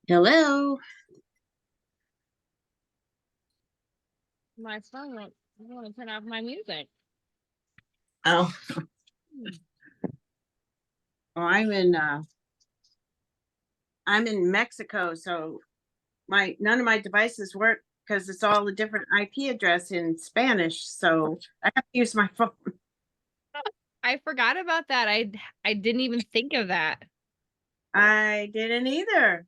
Hello. My phone won't, I want to turn off my music. Oh, well, I'm in Mexico, so my none of my devices work because it's all a different IP address in Spanish. So I have to use my phone. I forgot about that. I didn't even think of that. I didn't either.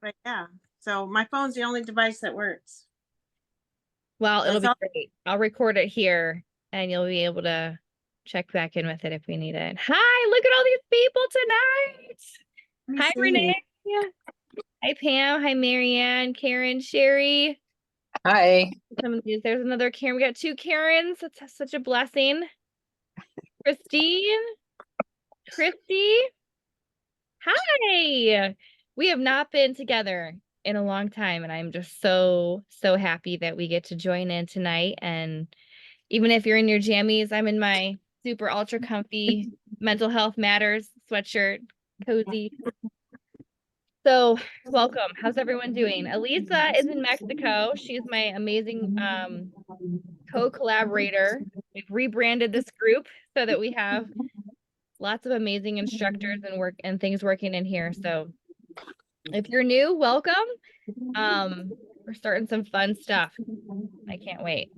But yeah. So my phone's the only device that works. Well, it'll That's be all. great. I'll record it here and you'll be able to check back in with it if we need it. Hi, look at all these people tonight. Let me Hi, Renee. see. Yeah. Hi, Pam. Hi, Marianne, Karen, Sherry. Hi. Some of these, there's another Karen. We got two Karens. That's such a blessing. Christine, Christy. Hi. We have not been together in a long time, and I'm just so happy that we get to join in tonight. And even if you're in your jammies, I'm in my super ultra comfy mental health matters sweatshirt, cozy. So welcome. How's everyone doing? Elisa is in Mexico. She's my amazing co-collaborator. We've rebranded this group so that we have lots of amazing instructors and work and things working in here. So if you're new, welcome. We're starting some fun stuff. I can't wait.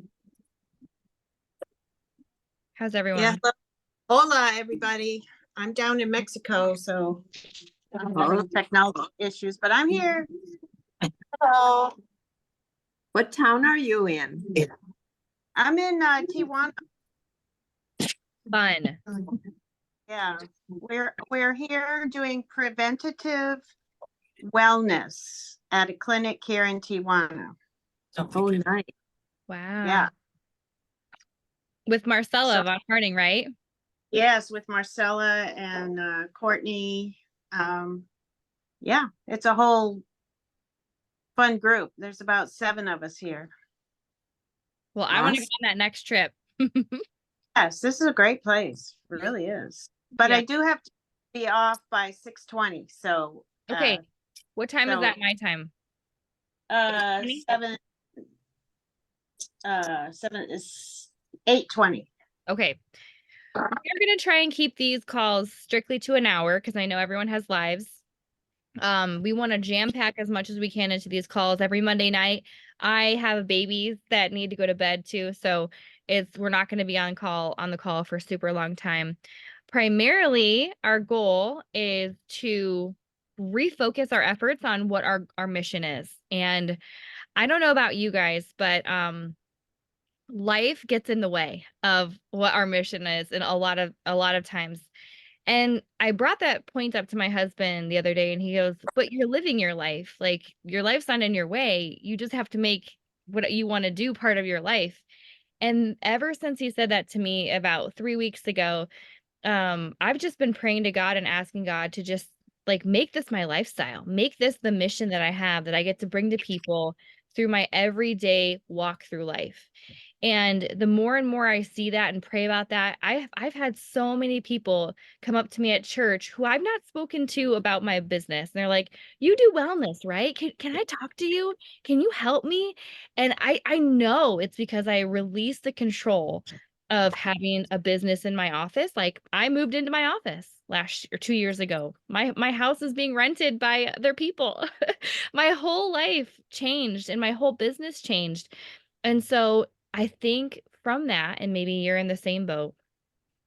How's Yeah. everyone? Hola, everybody. I'm down in Mexico, so all the technology issues, but I'm here. Hello. What town are you in? I'm in Tijuana. Fun. Yeah, we're here doing preventative wellness at a clinic here in Tijuana. Oh, nice. Wow. Yeah. With Marcella So, von Harding, right? yes, with Marcella and Courtney. Yeah, it's a whole fun group. There's about 7 of us here. Well, I want to go on that next trip. Yes, this is a great place. It really is. But Yeah. I do have to be off by 6:20. So Okay. What time is so that my time? 7 7 is 8:20. Okay. We're going to try and keep these calls strictly to an hour because I know everyone has lives. We want to jam pack as much as we can into these calls every Monday night. I have babies that need to go to bed too, so we're not going to be on the call for a super long time. Primarily, our goal is to refocus our efforts on what our mission is. And I don't know about you guys, but life gets in the way of what our mission is, and a lot of times. And I brought that point up to my husband the other day, and he goes, "But you're living your life. Like, your life's not in your way. You just have to make what you want to do part of your life." And ever since he said that to me about 3 weeks ago, I've just been praying to God and asking God to just like make this my lifestyle, make this the mission that I have that I get to bring to people through my everyday walk through life. And the more and more I see that and pray about that, I've had so many people come up to me at church who I've not spoken to about my business. And they're like, "You do wellness, right? Can I talk to you? Can you help me?" And I know it's because I released the control of having a business in my office. Like, I moved into my office last or 2 years ago. My house is being rented by other people. My whole life changed and my whole business changed. And so I think from that, and maybe you're in the same boat,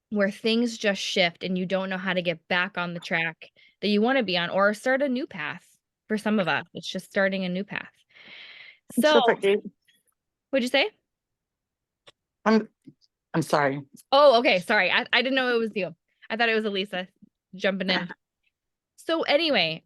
where things just shift and you don't know how to get back on the track that you want to be on or start a new path. For some of us, it's just starting a new path. So, what'd you say? I'm sorry. Oh, okay. Sorry. I didn't know it was you. I thought it was Elisa jumping in. So anyway,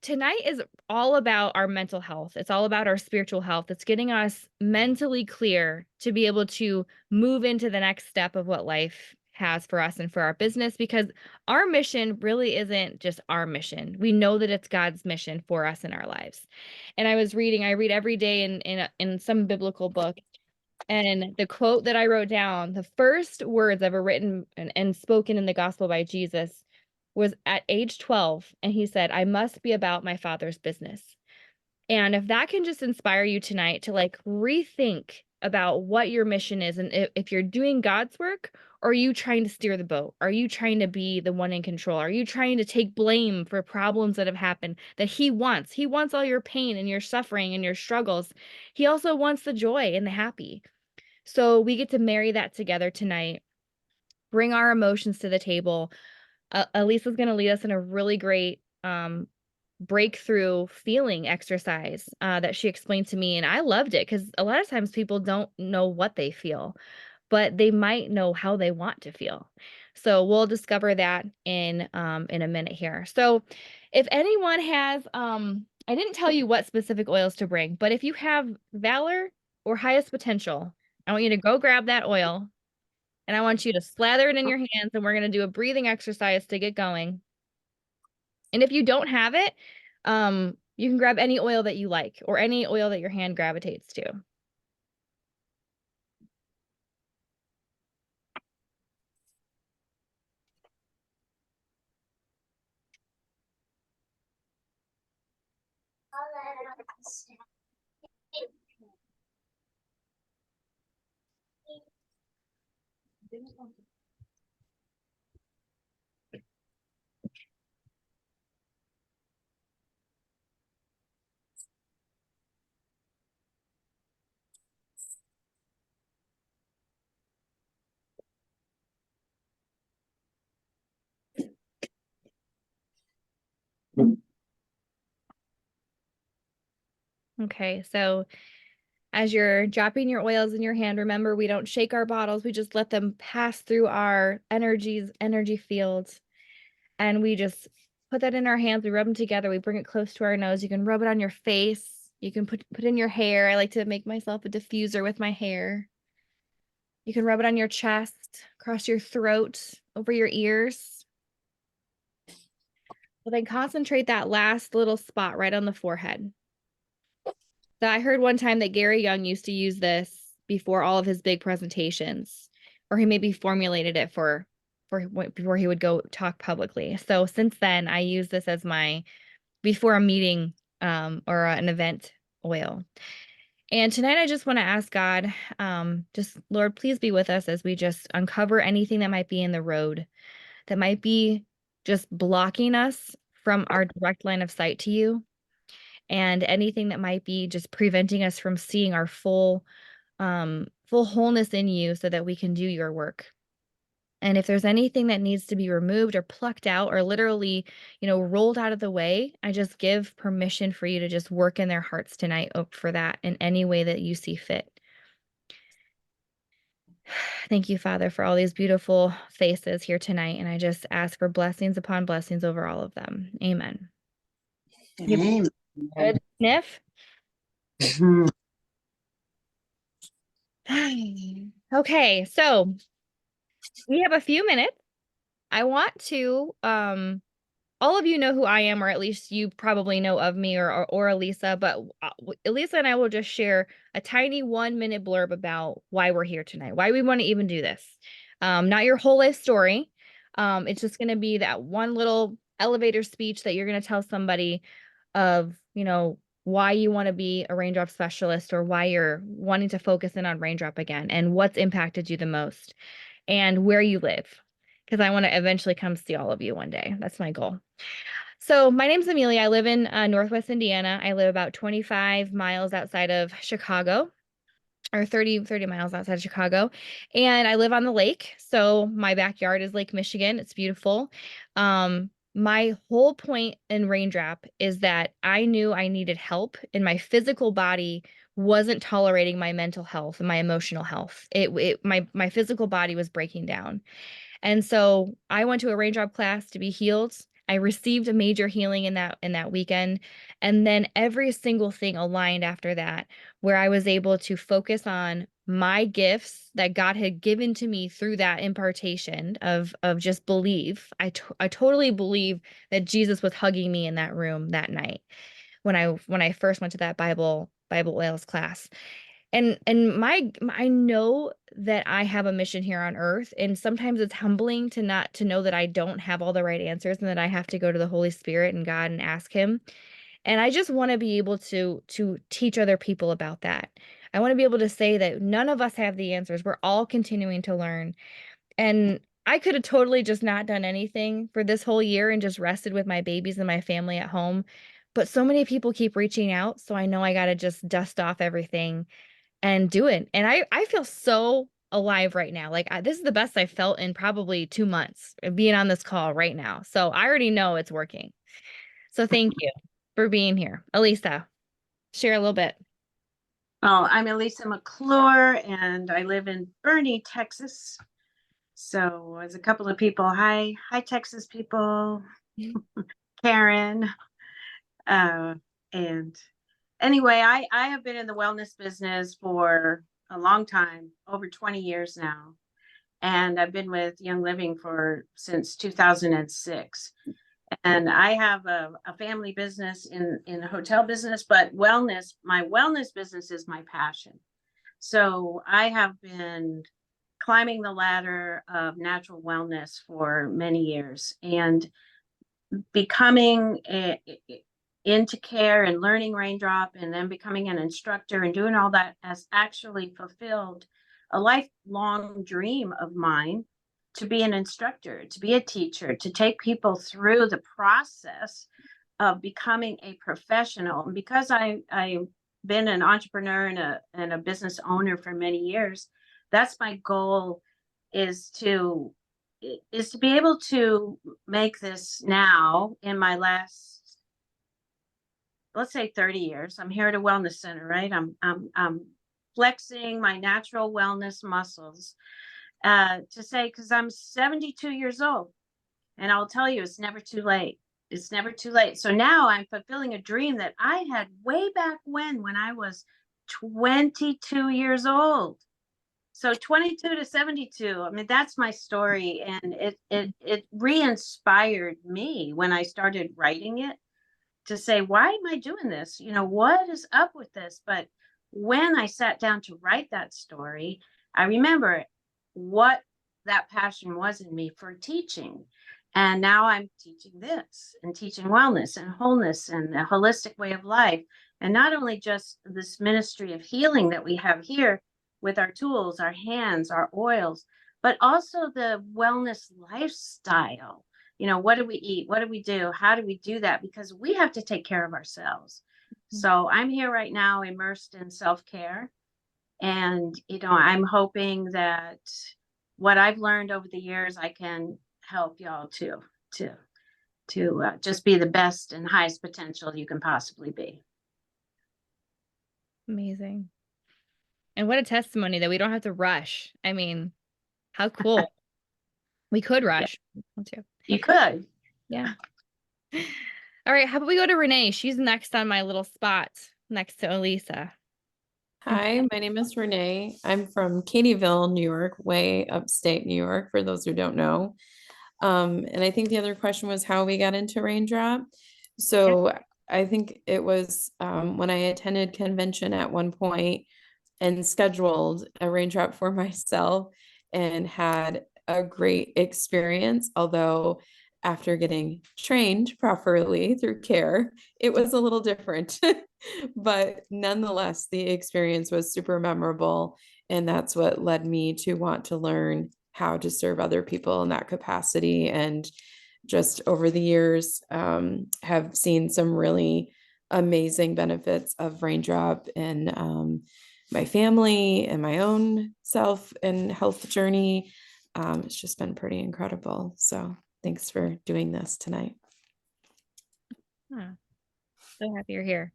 tonight is all about our mental health. It's all about our spiritual health. It's getting us mentally clear to be able to move into the next step of what life has for us and for our business, because our mission really isn't just our mission. We know that it's God's mission for us in our lives. And I read every day in some biblical book. And the quote that I wrote down, the first words ever written and spoken in the gospel by Jesus was at age 12, and he said, I must be about my Father's business. And if that can just inspire you tonight to like rethink about what your mission is, and if you're doing God's work, or are you trying to steer the boat? Are you trying to be the one in control? Are you trying to take blame for problems that have happened that he wants? He wants all your pain and your suffering and your struggles. He also wants the joy and the happy. So we get to marry that together tonight, bring our emotions to the table. Elisa's going to lead us in a really great breakthrough feeling exercise that she explained to me. And I loved it because a lot of times people don't know what they feel, but they might know how they want to feel. So we'll discover that in a minute here. So if anyone has, I didn't tell you what specific oils to bring, but if you have valor or highest potential, I want you to go grab that oil and I want you to slather it in your hands, and we're going to do a breathing exercise to get going. And if you don't have it, you can grab any oil that you like or any oil that your hand gravitates to. Okay, so as you're dropping your oils in your hand, remember we don't shake our bottles, we just let them pass through our energy fields, and we just put that in our hands, we rub them together, we bring it close to our nose. You can rub it on your face, you can put in your hair. I like to make myself a diffuser with my hair. You can rub it on your chest, across your throat, over your ears. Well, then concentrate that last little spot right on the forehead. So I heard one time that Gary Young used to use this before all of his big presentations, or he maybe formulated it for before he would go talk publicly. So since then, I use this as my before a meeting or an event oil. And tonight, I just want to ask God, just Lord, please be with us as we just uncover anything that might be in the road, that might be just blocking us from our direct line of sight to you, and anything that might be just preventing us from seeing our full wholeness in you so that we can do your work. And if there's anything that needs to be removed or plucked out or literally, rolled out of the way, I just give permission for you to just work in their hearts tonight for that in any way that you see fit. Thank you, Father, for all these beautiful faces here tonight. And I just ask for blessings upon blessings over all of them. Amen. Amen. Good sniff? Okay, so we have a few minutes. I want to, all of you know who I am, or at least you probably know of me or Elisa, but Elisa and I will just share a tiny 1-minute blurb about why we're here tonight, why we want to even do this. Not your whole life story. It's just going to be that one little elevator speech that you're going to tell somebody of, why you want to be a raindrop specialist, or why you're wanting to focus in on Raindrop again, and what's impacted you the most, and where you live, because I want to eventually come see all of you one day. That's my goal. So my name's Amelia. I live in Northwest Indiana. I live about 25 miles outside of Chicago, or 30 miles outside of Chicago. And I live on the lake. So my backyard is Lake Michigan. It's beautiful. My whole point in Raindrop is that I knew I needed help, and my physical body wasn't tolerating my mental health and my emotional health. My physical body was breaking down. And so I went to a Raindrop class to be healed. I received a major healing in that weekend. And then every single thing aligned after that, where I was able to focus on my gifts that God had given to me through that impartation of just believe. I totally believe that Jesus was hugging me in that room that night when I first went to that Bible oils class. I know that I have a mission here on earth, and sometimes it's humbling to know that I don't have all the right answers and that I have to go to the Holy Spirit and God and ask him. And I just want to be able to teach other people about that. I want to be able to say that none of us have the answers. We're all continuing to learn. And I could have totally just not done anything for this whole year and just rested with my babies and my family at home. But so many people keep reaching out, so I know I got to just dust off everything and do it. And I feel so alive right now. Like this is the best I felt in probably 2 months being on this call right now. So I already know it's working. So thank you for being here. Elisa, share a little bit. Oh, I'm Elisa McClure and I live in Boerne, Texas. So as a couple of people, hi Texas people, Karen. And anyway, I have been in the wellness business for a long time, over 20 years now. And I've been with Young Living since 2006. And I have a family business in a hotel business, but my wellness business is my passion. So I have been climbing the ladder of natural wellness for many years and becoming into care and learning Raindrop and then becoming an instructor and doing all that has actually fulfilled a lifelong dream of mine to be an instructor, to be a teacher, to take people through the process of becoming a professional. And because I've been an entrepreneur and a business owner for many years, that's my goal is to be able to make this now in my last, let's say 30 years. I'm here at a wellness center, right? I'm flexing my natural wellness muscles to say, because I'm 72 years old, and I'll tell you, it's never too late. It's never too late. So now I'm fulfilling a dream that I had way back when I was 22 years old. So 22 to 72, I mean, that's my story. And it re-inspired me when I started writing it to say, why am I doing this? You know, what is up with this? But when I sat down to write that story, I remember what that passion was in me for teaching. And now I'm teaching this and teaching wellness and wholeness and a holistic way of life. And not only just this ministry of healing that we have here with our tools, our hands, our oils, but also the wellness lifestyle. You know, what do we eat? What do we do? How do we do that? Because we have to take care of ourselves. So I'm here right now immersed in self-care. And, you know, I'm hoping that what I've learned over the years, I can help y'all to just be the best and highest potential you can possibly be. Amazing. And what a testimony that we don't have to rush. I mean, how cool. We could rush. Yeah. You could. Yeah. All right. How about we go to Renee? She's next on my little spot next to Elisa. Hi, my name is Renee. I'm from Katyville, New York, way upstate New York, for those who don't know. And I think the other question was how we got into Raindrop. So I think it was when I attended convention at one point and scheduled a Raindrop for myself and had a great experience, although after getting trained properly through care, it was a little different. But nonetheless, the experience was super memorable. And that's what led me to want to learn how to serve other people in that capacity. And just over the years, have seen some really amazing benefits of Raindrop in my family and my own self and health journey. It's just been pretty incredible. So thanks for doing this tonight. So happy you're here.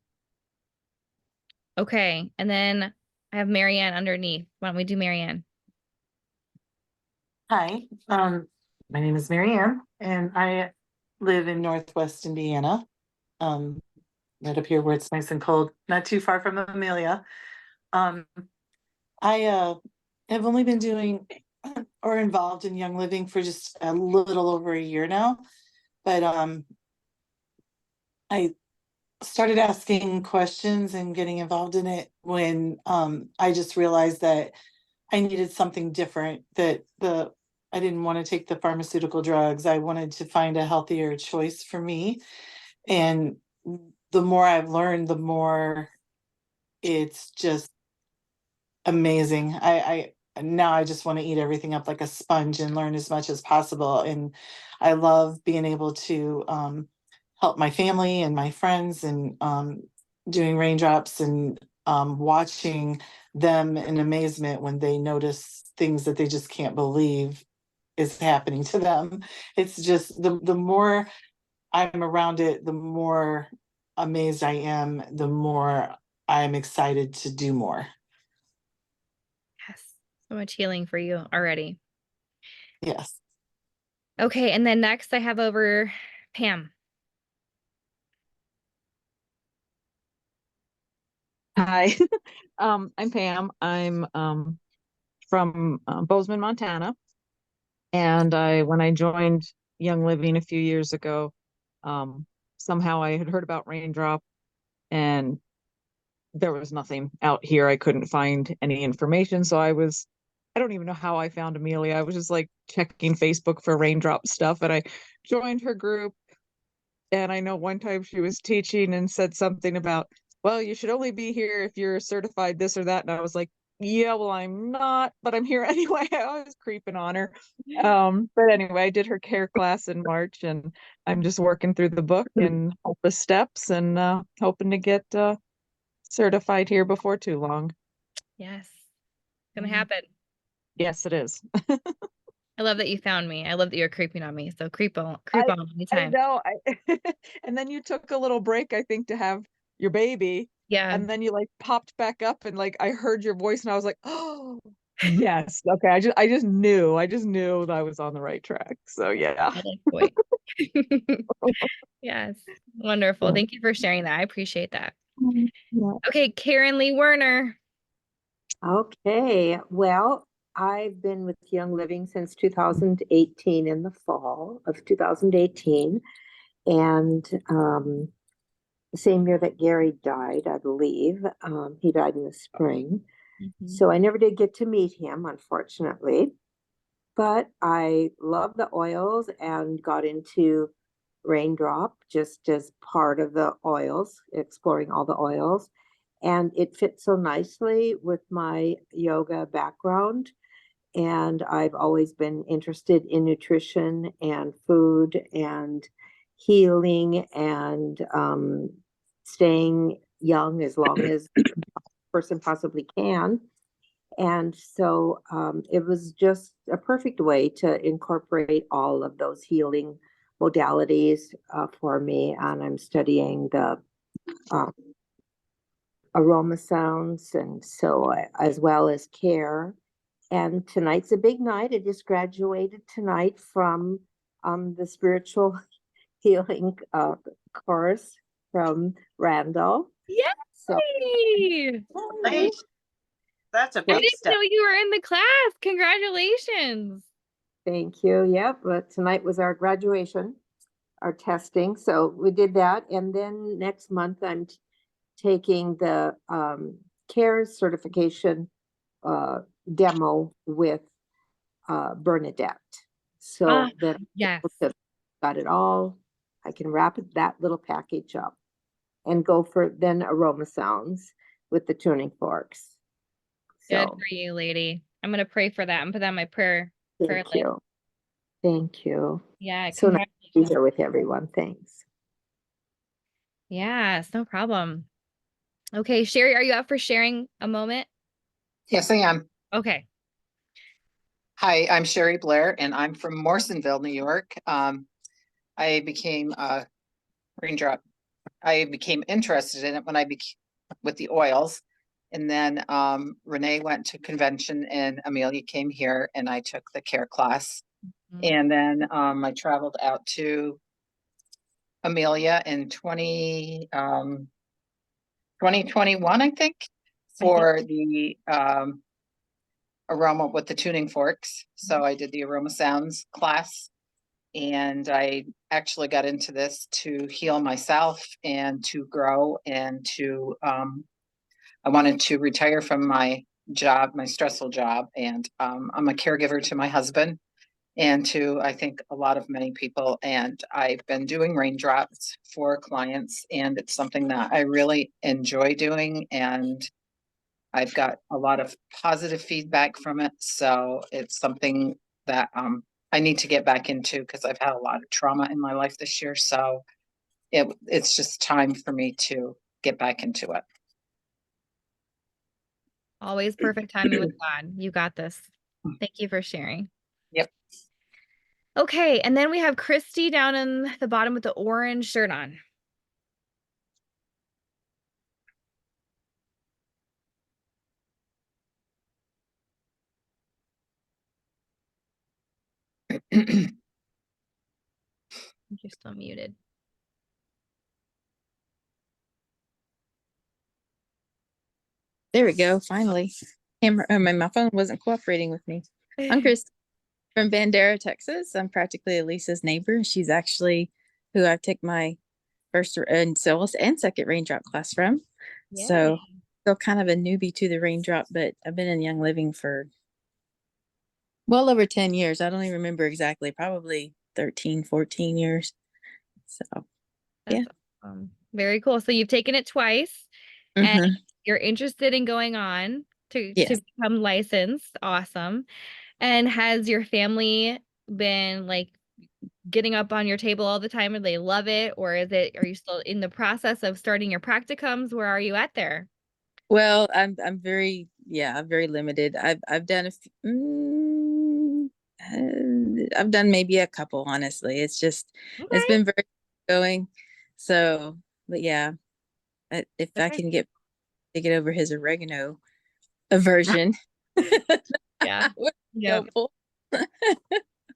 Okay. And then I have Marianne underneath. Why don't we do Marianne? Hi, my name is Marianne and I live in Northwest Indiana. Right up here where it's nice and cold, not too far from Amelia. I have only been doing or involved in Young Living for just a little over a year now, but I started asking questions and getting involved in it when I just realized that I needed something different, that I didn't want to take the pharmaceutical drugs. I wanted to find a healthier choice for me. And the more I've learned, the more it's just amazing. I now I just want to eat everything up like a sponge and learn as much as possible. And I love being able to help my family and my friends and doing raindrops and watching them in amazement when they notice things that they just can't believe is happening to them. It's just the more I'm around it, the more amazed I am, the more I'm excited to do more. Yes. So much healing for you already. Yes. Okay, and then next I have over Pam. Hi, I'm Pam. I'm from Bozeman, Montana. And when I joined Young Living a few years ago, somehow I had heard about Raindrop and there was nothing out here. I couldn't find any information. So I don't even know how I found Amelia. I was just like checking Facebook for Raindrop stuff and I joined her group. And I know one time she was teaching and said something about, well, you should only be here if you're certified this or that. And I was like, yeah, well, I'm not, but I'm here anyway. I was creeping on her. But anyway, I did her care class in March and I'm just working through the book and all the steps and hoping to get certified here before too long. Yes. It's gonna happen. Yes, it is. I love that you found me. I love that you're creeping on me. So creep on I anytime. know. And then you took a little break, I think, to have your baby. Yeah. And then you like popped back up and like I heard your voice and I was like, oh yes. Okay. I just knew that I was on the right track. So yeah. I like the way. Yes. Wonderful. Thank you for sharing that. I appreciate that. Yeah. Okay, Karen Lee Werner. Okay, well, I've been with Young Living since 2018, in the fall of 2018. And the same year that Gary died, I believe. He died in the spring. So I never did get to meet him, unfortunately. But I love the oils and got into Raindrop just as part of the oils, exploring all the oils. And it fits so nicely with my yoga background. And I've always been interested in nutrition and food and healing and staying young as long as a person possibly can. And so it was just a perfect way to incorporate all of those healing modalities for me. And I'm studying the um, aroma sounds, and so as well as care. And tonight's a big night. I just graduated tonight from the spiritual healing course from Randall. Yay! So Great. That's a I big didn't step. know you were in the class. Congratulations. thank you. Yep, but tonight was our graduation, our testing. So we did that, and then next month I'm taking the CARES certification demo with Bernadette. So that Yes. got it all. I can wrap that little package up and go for then aroma sounds with the tuning forks. Good So for you, lady. I'm gonna pray for that and put that on my prayer thank list. you. Thank you. Yeah, So nice to be congratulations. here with everyone. Thanks. Yes, no problem. Okay, Sherry, are you up for sharing a moment? Yes, I am. Okay. Hi, I'm Sherry Blair, and I'm from Morrisonville, New York. I became a raindrop. I became interested in it when I became with the oils, and then Renee went to convention, and Amelia came here, and I took the care class, and then I traveled out to Amelia in 2021, I think, for the aroma with the tuning forks. So I did the aroma sounds class And I actually got into this to heal myself and to grow and to, I wanted to retire from my job, my stressful job. And I'm a caregiver to my husband and to, I think, a lot of many people. And I've been doing raindrops for clients, and it's something that I really enjoy doing. And I've got a lot of positive feedback from it. So it's something that I need to get back into because I've had a lot of trauma in my life this year. So it's just time for me to get back into it. Always perfect timing with God. You got this. Thank you for sharing. Yep. Okay, and then we have Christy down in the bottom with the orange shirt on. You're still muted. There we go. Finally, my phone wasn't cooperating with me. I'm Chris from Bandera, Texas. I'm practically Elisa's neighbor. She's actually who I took my first and sales and second raindrop class from. So still kind of a newbie to the raindrop, but I've been in Young Living for well over 10 years. I don't even remember exactly, probably 13, 14 years. So That's awesome. Very cool. So you've taken it twice and mhm. you're interested in going on to Yes. become licensed. Awesome. And has your family been like getting up on your table all the time and they love it? Or are you still in the process of starting your practicums? Where are you at there? Well, I'm very I'm very limited. I've done I've done maybe a couple, honestly. It's Okay. been very going. So, but yeah, if I Okay. can get over his oregano aversion, Yeah. would be Yeah. helpful.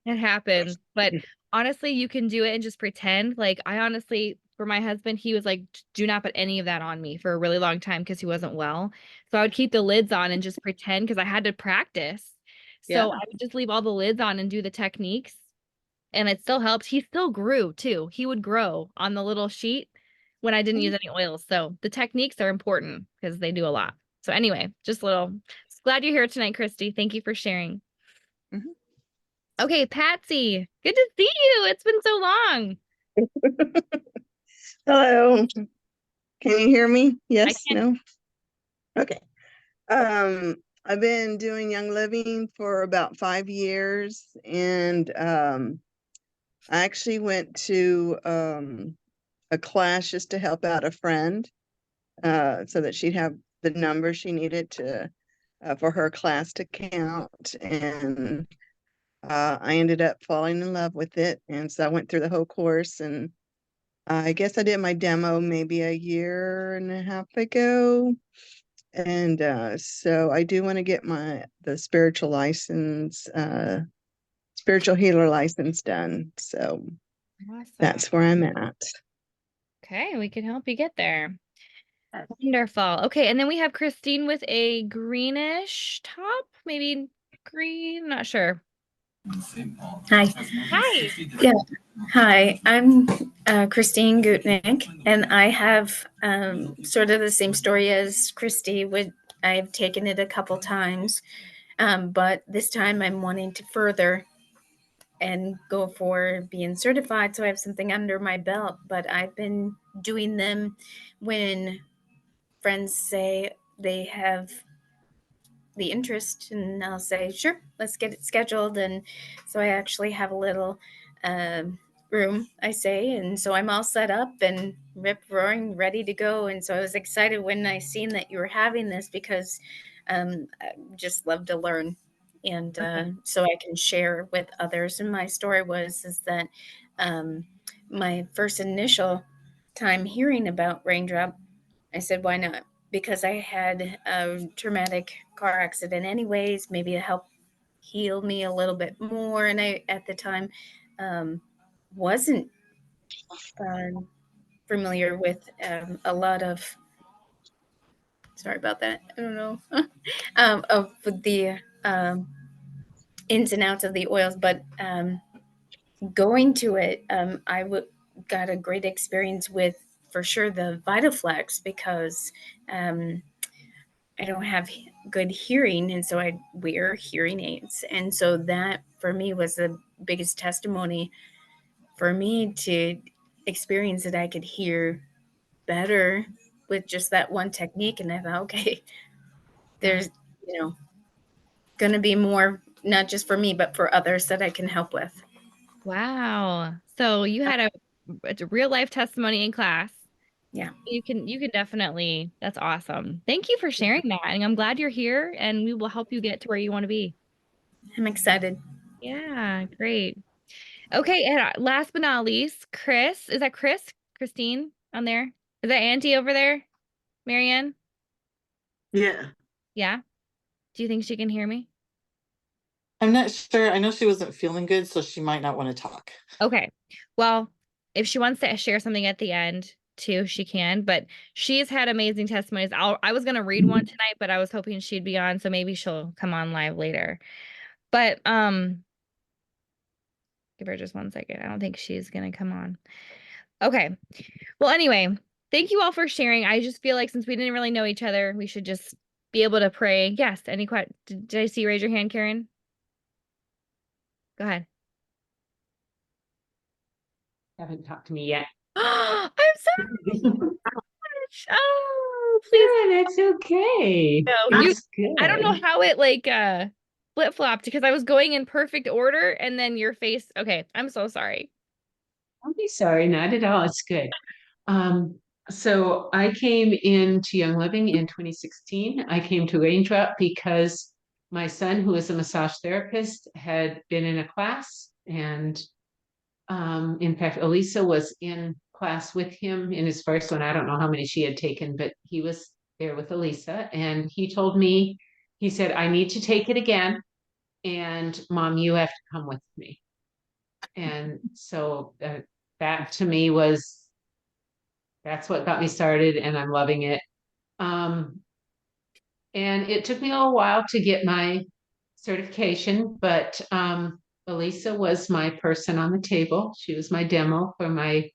It happens. But honestly, you can do it and just pretend. Like I honestly, for my husband, he was like, do not put any of that on me for a really long time because he wasn't well. So I would keep the lids on and just pretend because I had to practice. Yeah. So I would just leave all the lids on and do the techniques. And it still helps. He still grew too. He would grow on the little sheet when I didn't use any oils. So the techniques are important because they do a lot. So anyway, just a little glad you're here tonight, Christy. Thank you for sharing. Mhm. Okay, Patsy, good to see you. It's been so long. Hello. Can you hear me? Yes, can. no? Okay. I've been doing Young Living for about 5 years, and I actually went to a class just to help out a friend, so that she'd have the number she needed to for her class to count, and I ended up falling in love with it, and so I went through the whole course, and I guess I did my demo maybe a year and a half ago. And so I do want to get the spiritual license, spiritual healer license done. So Awesome. that's where I'm at. Okay, we can help you get there. Wonderful. Okay, and then we have Christine with a greenish top, maybe green, not sure. Hi. Hi. Yeah. Hi, I'm Christine Gutnick, and I have sort of the same story as Christy. I've taken it a couple times, but this time I'm wanting to further and go for being certified, so I have something under my belt. But I've been doing them when friends say they have the interest, and I'll say, sure, let's get it scheduled. And so I actually have a little room, I say, and so I'm all set up and rip roaring, ready to go. And so I was excited when I seen that you were having this because I just love to learn, and so I can share with others. And my story is that my first initial time hearing about Raindrop, I said, why not? Because I had a traumatic car accident anyways, maybe it helped heal me a little bit more. And I, at the time, wasn't familiar with a lot of, sorry about that, I don't know, of the ins and outs of the oils. But going to it, got a great experience with, for sure, the VitaFlex, because I don't have good hearing, and so I wear hearing aids. And so that for me was the biggest testimony for me to experience that I could hear better with just that one technique. And I thought, okay, there's, going to be more, not just for me, but for others that I can help with. Wow. So you had a real life testimony in class. Yeah. You can definitely, that's awesome. Thank you for sharing that. And I'm glad you're here, and we will help you get to where you want to be. I'm excited. Yeah, great. Okay, and last but not least, Chris. Is that Chris? Christine on there? Is that Auntie over there? Marianne? Yeah. Yeah. Do you think she can hear me? I'm not sure. I know she wasn't feeling good, so she might not want to talk. Okay. Well, if she wants to share something at the end too, she can, but she's had amazing testimonies. I was going to read one tonight, but I was hoping she'd be on, so maybe she'll come on live later. But give her just 1 second. I don't think she's going to come on. Okay. Well, anyway, thank you all for sharing. I just feel like since we didn't really know each other, we should just be able to pray. Yes, any question? Did I see you raise your hand, Karen? Go ahead. Haven't talked to me yet. I'm sorry. Oh, please. Yeah, that's okay. No, That's good. I don't know how it like flip-flopped, because I was going in perfect order and then your face. Okay, I'm so sorry. Don't be sorry, not at all. It's good. So I came into Young Living in 2016. I came to Raindrop because my son, who is a massage therapist, had been in a class, and in fact, Elisa was in class with him in his first one. I don't know how many she had taken, but he was there with Elisa, and he told me, he said, I need to take it again, and Mom, you have to come with me. And so that to me that's what got me started, and I'm loving it. And it took me a little while to get my certification, but Elisa was my person on the table. She was my demo for my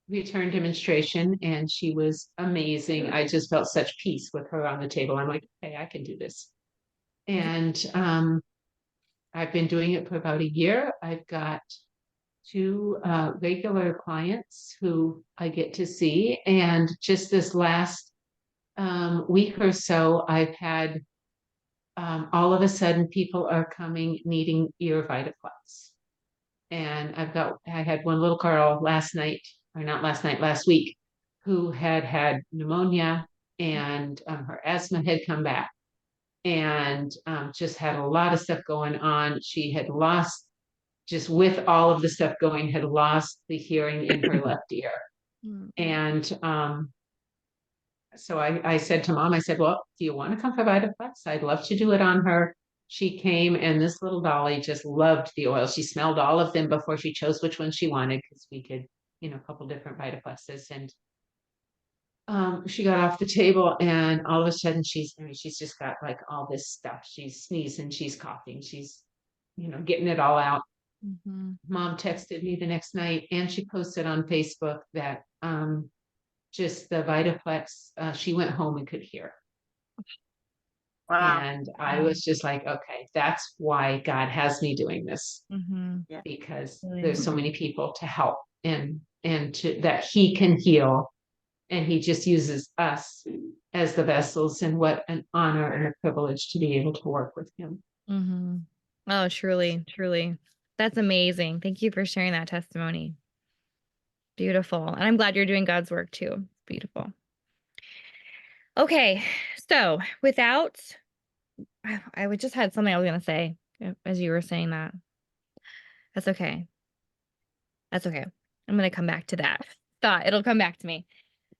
return demonstration, and she was amazing. I just felt such peace with her on the table. I'm like, okay, I can do this. And I've been doing it for about a year. I've got 2 regular clients who I get to see, and just this last week or so, I've had all of a sudden people are coming needing ear VitaFlex. And I had one little girl last night, or not last night, last week, who had pneumonia, and her asthma had come back, and just had a lot of stuff going on. She had lost, just with all of the stuff going, had lost the hearing in her left ear. And so I said to Mom, I said, well, do you want to come for VitaFlex? I'd love to do it on her. She came, and this little dolly just loved the oil. She smelled all of them before she chose which one she wanted, because we could, a couple different VitaFlexes. And she got off the table, and all of a sudden she's just got like all this stuff. She's sneezing, she's coughing, she's, getting it all out. Mom texted me the next night, and she posted on Facebook that just the VitaFlex, she went home and could hear. Wow. And I was just like, okay, that's why God has me doing this, Yeah. because Really. there's so many people to help, and that He can heal, and He just uses us as the vessels. And what an honor and a privilege to be able to work with Him. Oh, truly, truly. That's amazing. Thank you for sharing that testimony. Beautiful. And I'm glad you're doing God's work too. Beautiful. Okay. So I just had something I was going to say as you were saying that. That's okay. That's okay. I'm going to come back to that thought. It'll come back to me.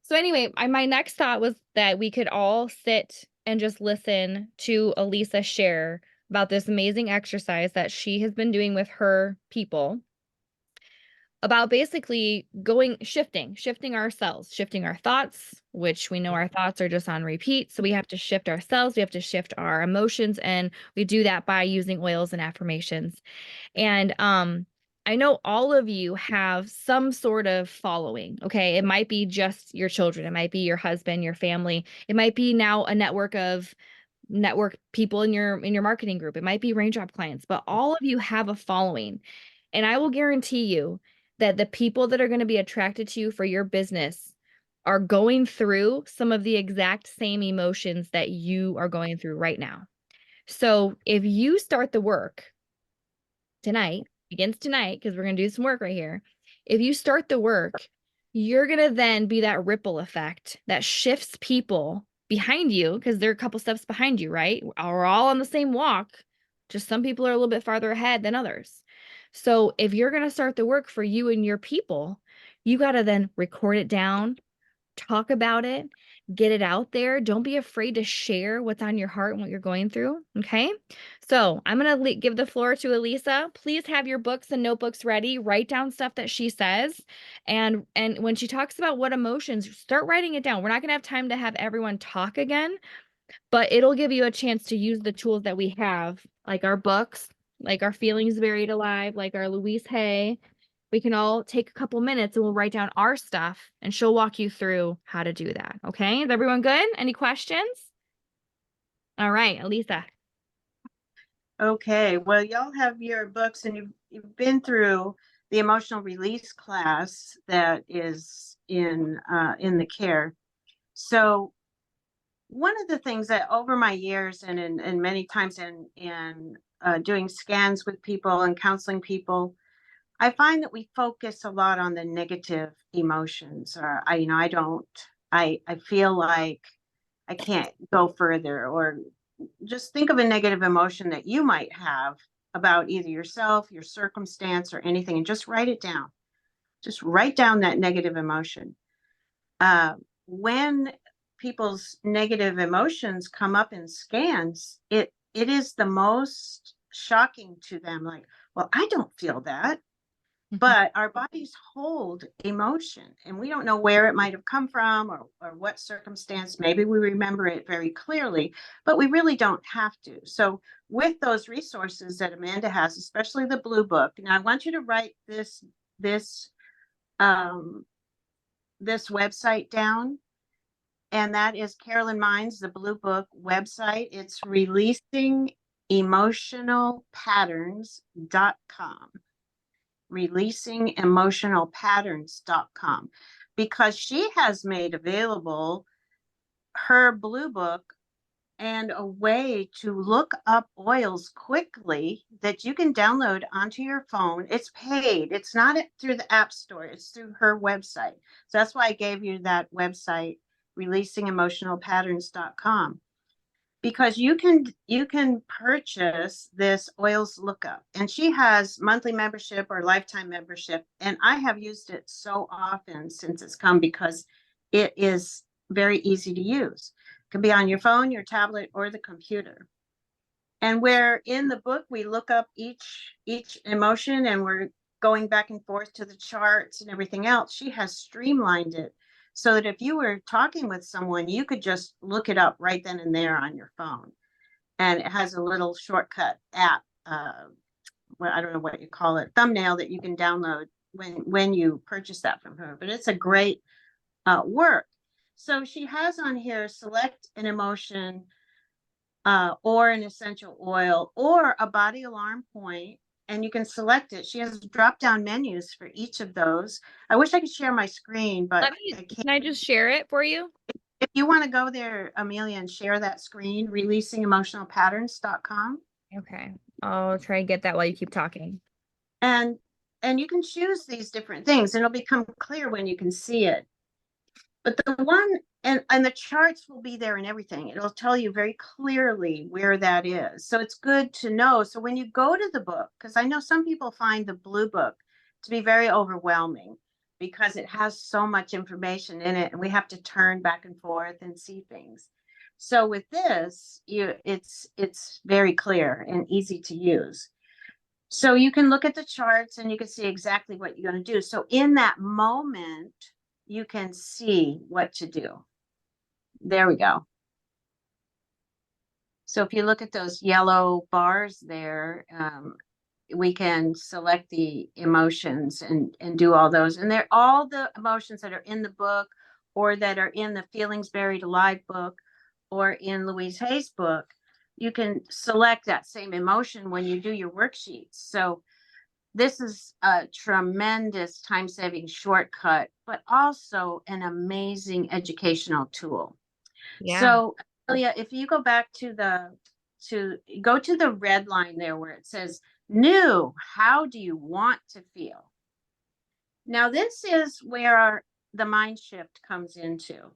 So anyway, my next thought was that we could all sit and just listen to Elisa share about this amazing exercise that she has been doing with her people. about basically shifting ourselves, shifting our thoughts, which we know our thoughts are just on repeat. So we have to shift ourselves, we have to shift our emotions, and we do that by using oils and affirmations. And I know all of you have some sort of following. Okay. It might be just your children, it might be your husband, your family, it might be now a network people in your marketing group, it might be Raindrop clients, but all of you have a following. And I will guarantee you that the people that are going to be attracted to you for your business are going through some of the exact same emotions that you are going through right now. So if you start the work tonight, begins tonight, because we're going to do some work right here. If you start the work, you're going to then be that ripple effect that shifts people behind you, because they're a couple steps behind you, right? We're all on the same walk. Just some people are a little bit farther ahead than others. So if you're going to start the work for you and your people, you got to then record it down, talk about it, get it out there. Don't be afraid to share what's on your heart and what you're going through. Okay. So I'm going to give the floor to Elisa. Please have your books and notebooks ready. Write down stuff that she says. And when she talks about what emotions, start writing it down. We're not going to have time to have everyone talk again, but it'll give you a chance to use the tools that we have, like our books, like our Feelings Buried Alive, like our Louise Hay. We can all take a couple minutes and we'll write down our stuff and she'll walk you through how to do that. Okay. Is everyone good? Any questions? All right, Elisa. Okay, well, y'all have your books and you've been through the emotional release class that is in the care. So one of the things that over my years and many times in doing scans with people and counseling people, I find that we focus a lot on the negative emotions. Or I feel like I can't go further, or just think of a negative emotion that you might have about either yourself, your circumstance, or anything, and just write it down. Just write down that negative emotion. When people's negative emotions come up in scans, it is the most shocking to them. Like, well, I don't feel that. But our bodies hold emotion and we don't know where it might have come from or what circumstance. Maybe we remember it very clearly, but we really don't have to. So with those resources that Amanda has, especially the Blue Book, now I want you to write this website down. And that is Carolyn Mines, the Blue Book website. It's releasingemotionalpatterns.com. releasingemotionalpatterns.com, because she has made available her Blue Book and a way to look up oils quickly that you can download onto your phone. It's paid. It's not through the App Store. It's through her website. So that's why I gave you that website, releasingemotionalpatterns.com. Because you can purchase this oils lookup, and she has monthly membership or lifetime membership, and I have used it so often since it's come because it is very easy to use. It can be on your phone, your tablet, or the computer. And where in the book we look up each emotion and we're going back and forth to the charts and everything else, she has streamlined it so that if you were talking with someone, you could just look it up right then and there on your phone. And it has a little shortcut app, well, I don't know what you call it, thumbnail that you can download when you purchase that from her. But it's a great work. So she has on here, select an emotion or an essential oil or a body alarm point, and you can select it. She has drop down menus for each of those. I wish I could share my screen, but I can't. Can I just share it for you? If you want to go there, Amelia, and share that screen, releasingemotionalpatterns.com. Okay. I'll try and get that while you keep talking. And you can choose these different things and it'll become clear when you can see it. But the one, and the charts will be there and everything. It'll tell you very clearly where that is. So it's good to know. So when you go to the book, because I know some people find the Blue Book to be very overwhelming because it has so much information in it and we have to turn back and forth and see things. So with this, it's very clear and easy to use. So you can look at the charts and you can see exactly what you're going to do. So in that moment, you can see what to do. There we go. So if you look at those yellow bars there, we can select the emotions and do all those. And they're all the emotions that are in the book or that are in the Feelings Buried Alive book or in Louise Hay's book. You can select that same emotion when you do your worksheets. So this is a tremendous time-saving shortcut, but also an amazing educational tool. Yeah. So, Amelia, if you go back to go to the red line there where it says new, how do you want to feel? Now, this is where the mind shift comes into.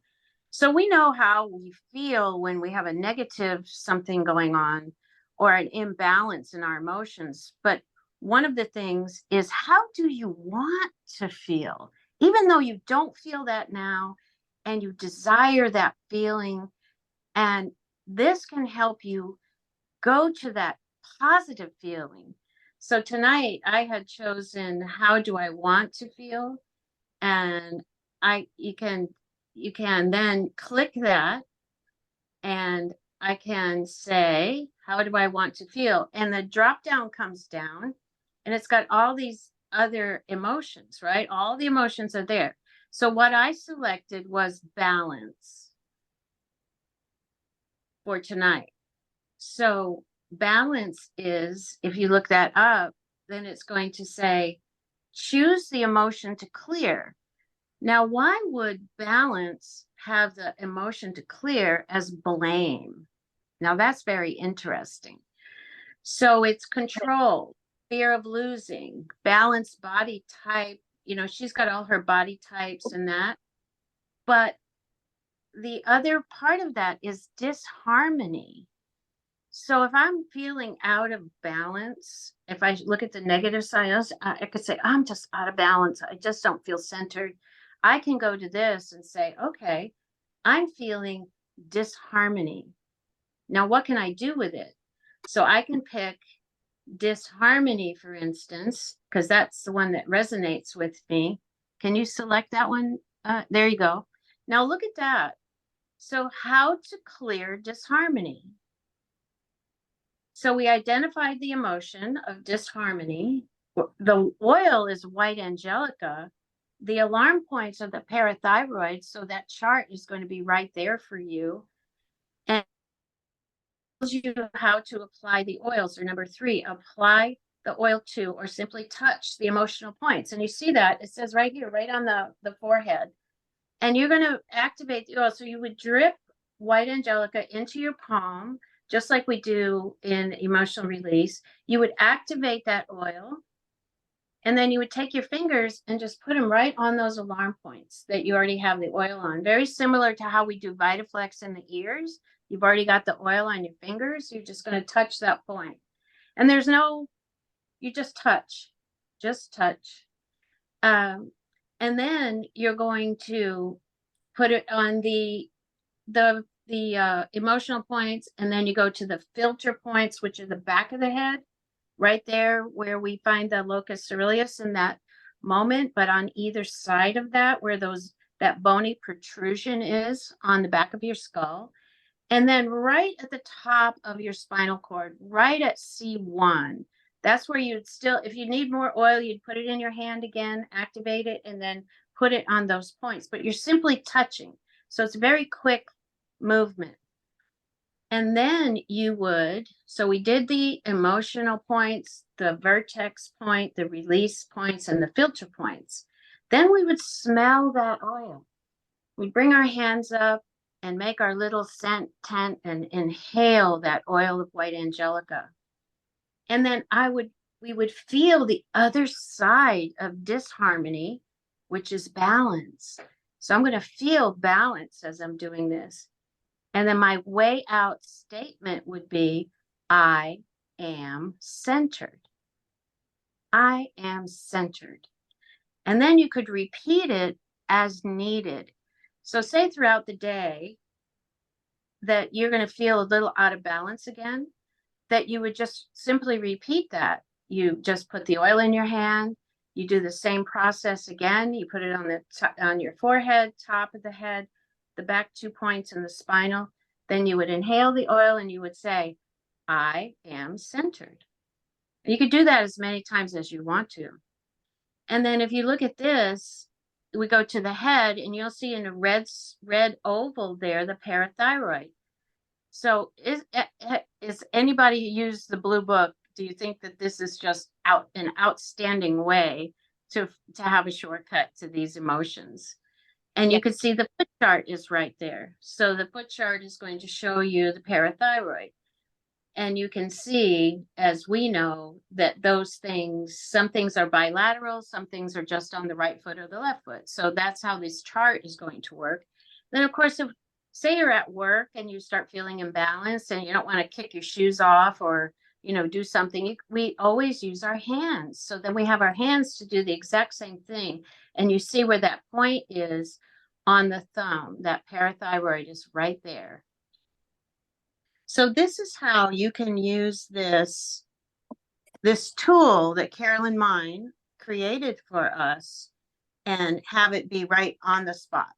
So we know how we feel when we have a negative something going on or an imbalance in our emotions. But one of the things is, how do you want to feel? Even though you don't feel that now and you desire that feeling, and this can help you go to that positive feeling. So tonight I had chosen, how do I want to feel? And you can then click that, and I can say, how do I want to feel? And the drop down comes down and it's got all these other emotions, right? All the emotions are there. So what I selected was balance for tonight. So balance is, if you look that up, then it's going to say, choose the emotion to clear. Now, why would balance have the emotion to clear as blame? Now, that's very interesting. So it's control, fear of losing, balanced body type. You know, she's got all her body types and that. But the other part of that is disharmony. So if I'm feeling out of balance, if I look at the negative side, I could say, I'm just out of balance. I just don't feel centered. I can go to this and say, okay, I'm feeling disharmony. Now, what can I do with it? So I can pick disharmony, for instance, because that's the one that resonates with me. Can you select that one? There you go. Now look at that. So how to clear disharmony. So we identified the emotion of disharmony. The oil is white angelica. The alarm points are the parathyroid. So that chart is going to be right there for you. And tells you how to apply the oils. So number 3, apply the oil to or simply touch the emotional points. And you see that it says right here, right on the forehead. And you're going to activate the oil. So you would drip white angelica into your palm, just like we do in emotional release. You would activate that oil, and then you would take your fingers and just put them right on those alarm points that you already have the oil on. Very similar to how we do Vitaflex in the ears. You've already got the oil on your fingers. You're just going to touch that point. And there's no, you just touch. And then you're going to put it on the emotional points, and then you go to the filter points, which are the back of the head, right there where we find the locus coeruleus in that moment, but on either side of that, where that bony protrusion is on the back of your skull. And then right at the top of your spinal cord, right at C1, that's where you'd still, if you need more oil, you'd put it in your hand again, activate it, and then put it on those points. But you're simply touching. So it's a very quick movement. And then so we did the emotional points, the vertex point, the release points, and the filter points. Then we would smell that oil. We'd bring our hands up and make our little scent tent and inhale that oil of white angelica. And then we would feel the other side of disharmony, which is balance. So I'm going to feel balance as I'm doing this. And then my way out statement would be, I am centered. I am centered. And then you could repeat it as needed. So say throughout the day that you're going to feel a little out of balance again, that you would just simply repeat that. you just put the oil in your hand. You do the same process again. You put it on on your forehead, top of the head, the back 2 points, and the spinal. Then you would inhale the oil and you would say, I am centered. You could do that as many times as you want to. And then if you look at this, we go to the head and you'll see in a red oval there, the parathyroid. So is anybody who used the blue book, do you think that this is just an outstanding way to have a shortcut to these emotions? And you can see the foot chart is right there. So the foot chart is going to show you the parathyroid. And you can see, as we know, that those things, some things are bilateral, some things are just on the right foot or the left foot. So that's how this chart is going to work. Then, of course, if say you're at work and you start feeling imbalanced and you don't want to kick your shoes off or, do something, we always use our hands. So then we have our hands to do the exact same thing. And you see where that point is on the thumb, that parathyroid is right there. So this is how you can use this tool that Carolyn Mine created for us and have it be right on the spot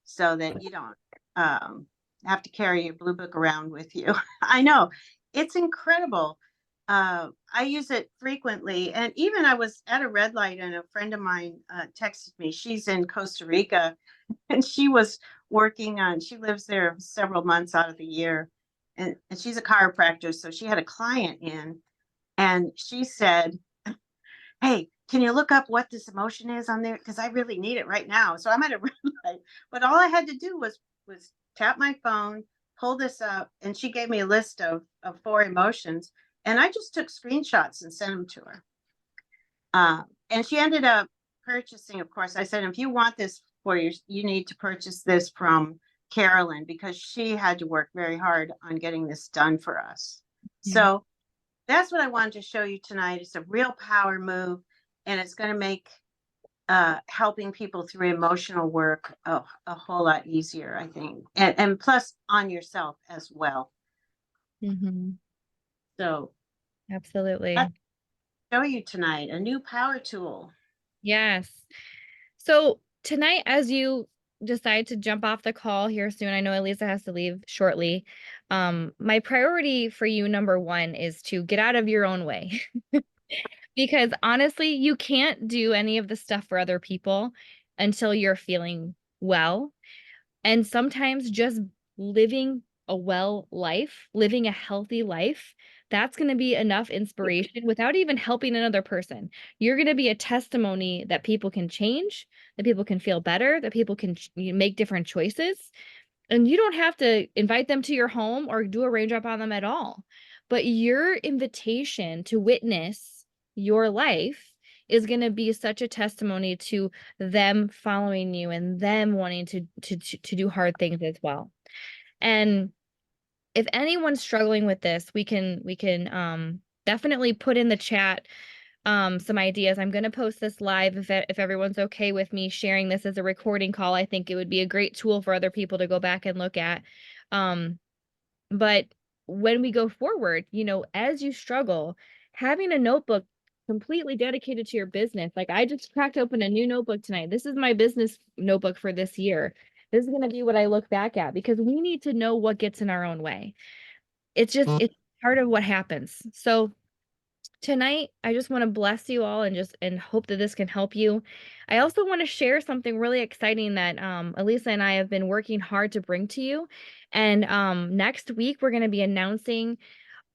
so that you don't have to carry your blue book around with you. I know, it's incredible. I use it frequently. And even I was at a red light and a friend of mine texted me. She's in Costa Rica and she was she lives there several months out of the year. And she's a chiropractor, so she had a client in, and she said, hey, can you look up what this emotion is on there? Because I really need it right now. So I'm at a red light. But all I had to do was tap my phone, pull this up, and she gave me a list of 4 emotions. And I just took screenshots and sent them to her. And she ended up purchasing, of course. I said, if you want this for you need to purchase this from Carolyn, because she had to work very hard on getting this done for us. Yeah. So that's what I wanted to show you tonight. It's a real power move, and it's going to make helping people through emotional work a whole lot easier, I think, and plus on yourself as well. Mm-hmm. So absolutely, I'll show you tonight a new power tool. Yes. So tonight, as you decide to jump off the call here soon, I know Elisa has to leave shortly. My priority for you, number 1, is to get out of your own way. Because honestly, you can't do any of the stuff for other people until you're feeling well. And sometimes just living a well life, living a healthy life, that's going to be enough inspiration without even helping another person. You're going to be a testimony that people can change, that people can feel better, that people can make different choices. And you don't have to invite them to your home or do a raindrop on them at all. But your invitation to witness your life is going to be such a testimony to them following you and them wanting to do hard things as well. And if anyone's struggling with this, we can definitely put in the chat some ideas. I'm going to post this live if everyone's okay with me sharing this as a recording call. I think it would be a great tool for other people to go back and look at. But when we go forward, as you struggle, having a notebook completely dedicated to your business. Like I just cracked open a new notebook tonight. This is my business notebook for this year. This is going to be what I look back at, because we need to know what gets in our own way. It's part of what happens. So tonight, I just want to bless you all and hope that this can help you. I also want to share something really exciting that Elisa and I have been working hard to bring to you. And next week, we're going to be announcing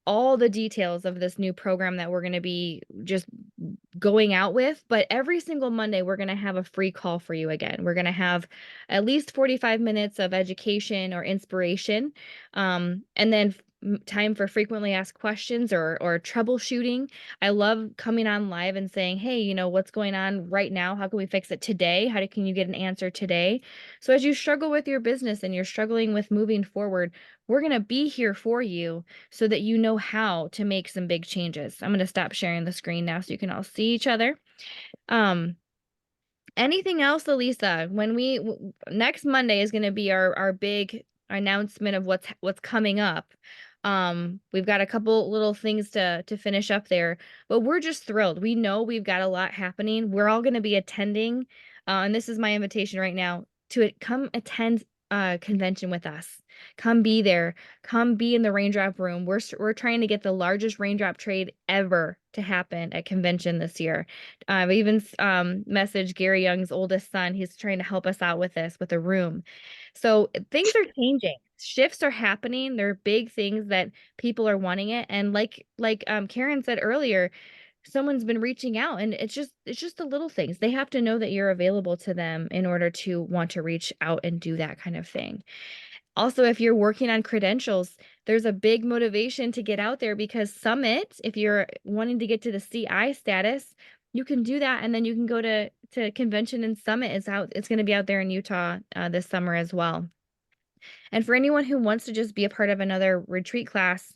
all the details of this new program that we're going to be just going out with. But every single Monday, we're going to have a free call for you again. We're going to have at least 45 minutes of education or inspiration. And then time for frequently asked questions or troubleshooting. I love coming on live and saying, hey, what's going on right now? How can we fix it today? Can you get an answer today? So as you struggle with your business and you're struggling with moving forward, we're going to be here for you so that you know how to make some big changes. I'm going to stop sharing the screen now so you can all see each other. Anything else, Elisa? Next Monday is going to be our big announcement of what's coming up. We've got a couple little things to finish up there, but we're just thrilled. We know we've got a lot happening. We're all going to be attending, and this is my invitation right now to come attend convention with us. Come be there. Come be in the Raindrop room. We're trying to get the largest Raindrop trade ever to happen at convention this year. I've even messaged Gary Young's oldest son. He's trying to help us out with this with a room. So things are changing. Shifts are happening. There are big things that people are wanting it. And like Karen said earlier, someone's been reaching out, and it's just the little things. They have to know that you're available to them in order to want to reach out and do that kind of thing. Also, if you're working on credentials, there's a big motivation to get out there, because Summit, if you're wanting to get to the CI status, you can do that, and then you can go to convention, and Summit is out. It's going to be out there in Utah this summer as well. And for anyone who wants to just be a part of another retreat class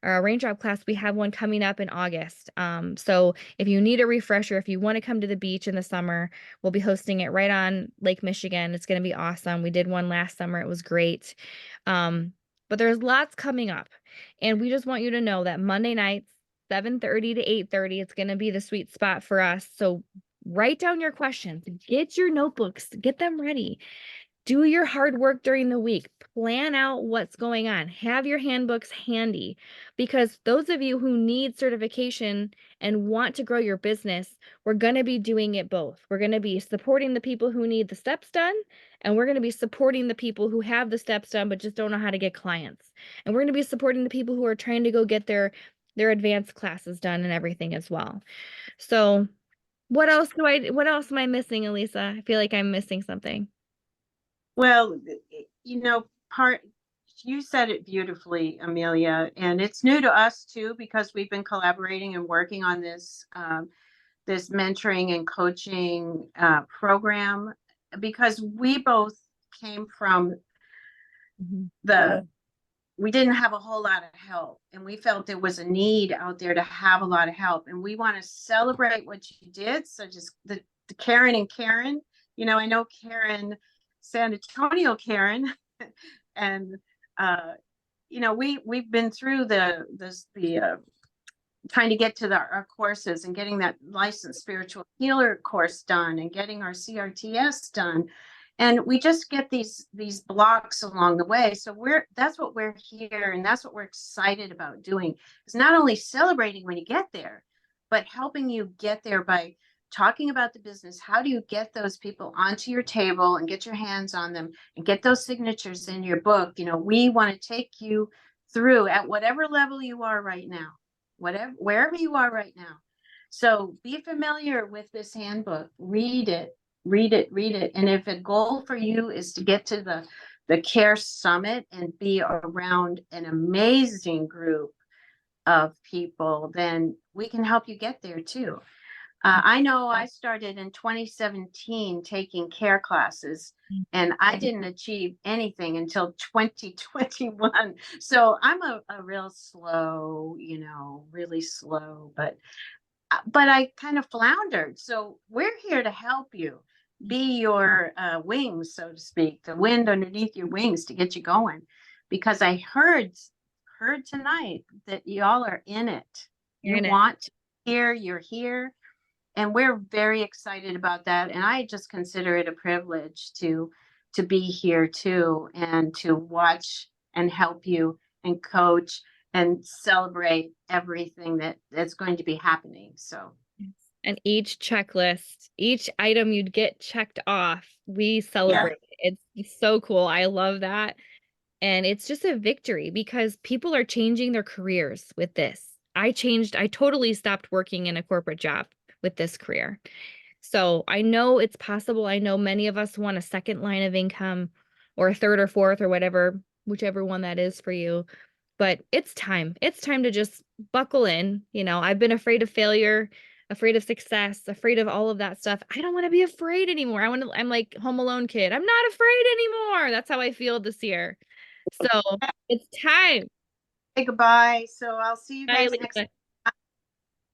or a Raindrop class, we have one coming up in August. So if you need a refresher, if you want to come to the beach in the summer, we'll be hosting it right on Lake Michigan. It's going to be awesome. We did one last summer. It was great. But there's lots coming up. And we just want you to know that Monday nights, 7:30 to 8:30, it's going to be the sweet spot for us. So write down your questions, get your notebooks, get them ready. Do your hard work during the week. Plan out what's going on. Have your handbooks handy, because those of you who need certification and want to grow your business, we're going to be doing it both. We're going to be supporting the people who need the steps done, and we're going to be supporting the people who have the steps done but just don't know how to get clients. And we're going to be supporting the people who are trying to go get their advanced classes done and everything as well. So what else am I missing, Elisa? I feel like I'm missing something. Well, you said it beautifully, Amelia, and it's new to us too, because we've been collaborating and working on this this mentoring and coaching program, because we both came from we didn't have a whole lot of help, and we felt there was a need out there to have a lot of help, and we want to celebrate what you did, such as the Karen and Karen. I know Karen, San Antonio Karen, and we've been through the trying to get to our courses and getting that licensed spiritual healer course done and getting our CRTS done, and we just get these blocks along the way. So that's what we're here, and that's what we're excited about doing, is not only celebrating when you get there, but helping you get there by talking about the business. How do you get those people onto your table and get your hands on them and get those signatures in your book? We want to take you through at whatever level you are right now, wherever you are right now. So be familiar with this handbook, read it. And if a goal for you is to get to the CARE Summit and be around an amazing group of people, then we can help you get there too. I know I started in 2017 taking CARE classes, and I didn't achieve anything until 2021. So I'm a real slow, really slow, but I kind of floundered. So we're here to help you be your wings, so to speak, the wind underneath your wings to get you going. Because I heard tonight that y'all are in it. You want to hear, you're here. And we're very excited about that. And I just consider it a privilege to be here too, and to watch and help you and coach and celebrate everything that's going to be happening. So, and each checklist, each item you'd get checked off, we celebrate. Yeah. It's so cool. I love that. And it's just a victory, because people are changing their careers with this. I totally stopped working in a corporate job with this career. So I know it's possible. I know many of us want a second line of income, or a third or fourth, or whichever one that is for you. But it's time. It's time to just buckle in. I've been afraid of failure, afraid of success, afraid of all of that stuff. I don't want to be afraid anymore. I'm like Home Alone kid. I'm not afraid anymore. That's how I feel this year. So it's time. Say goodbye. So I'll see you guys next time,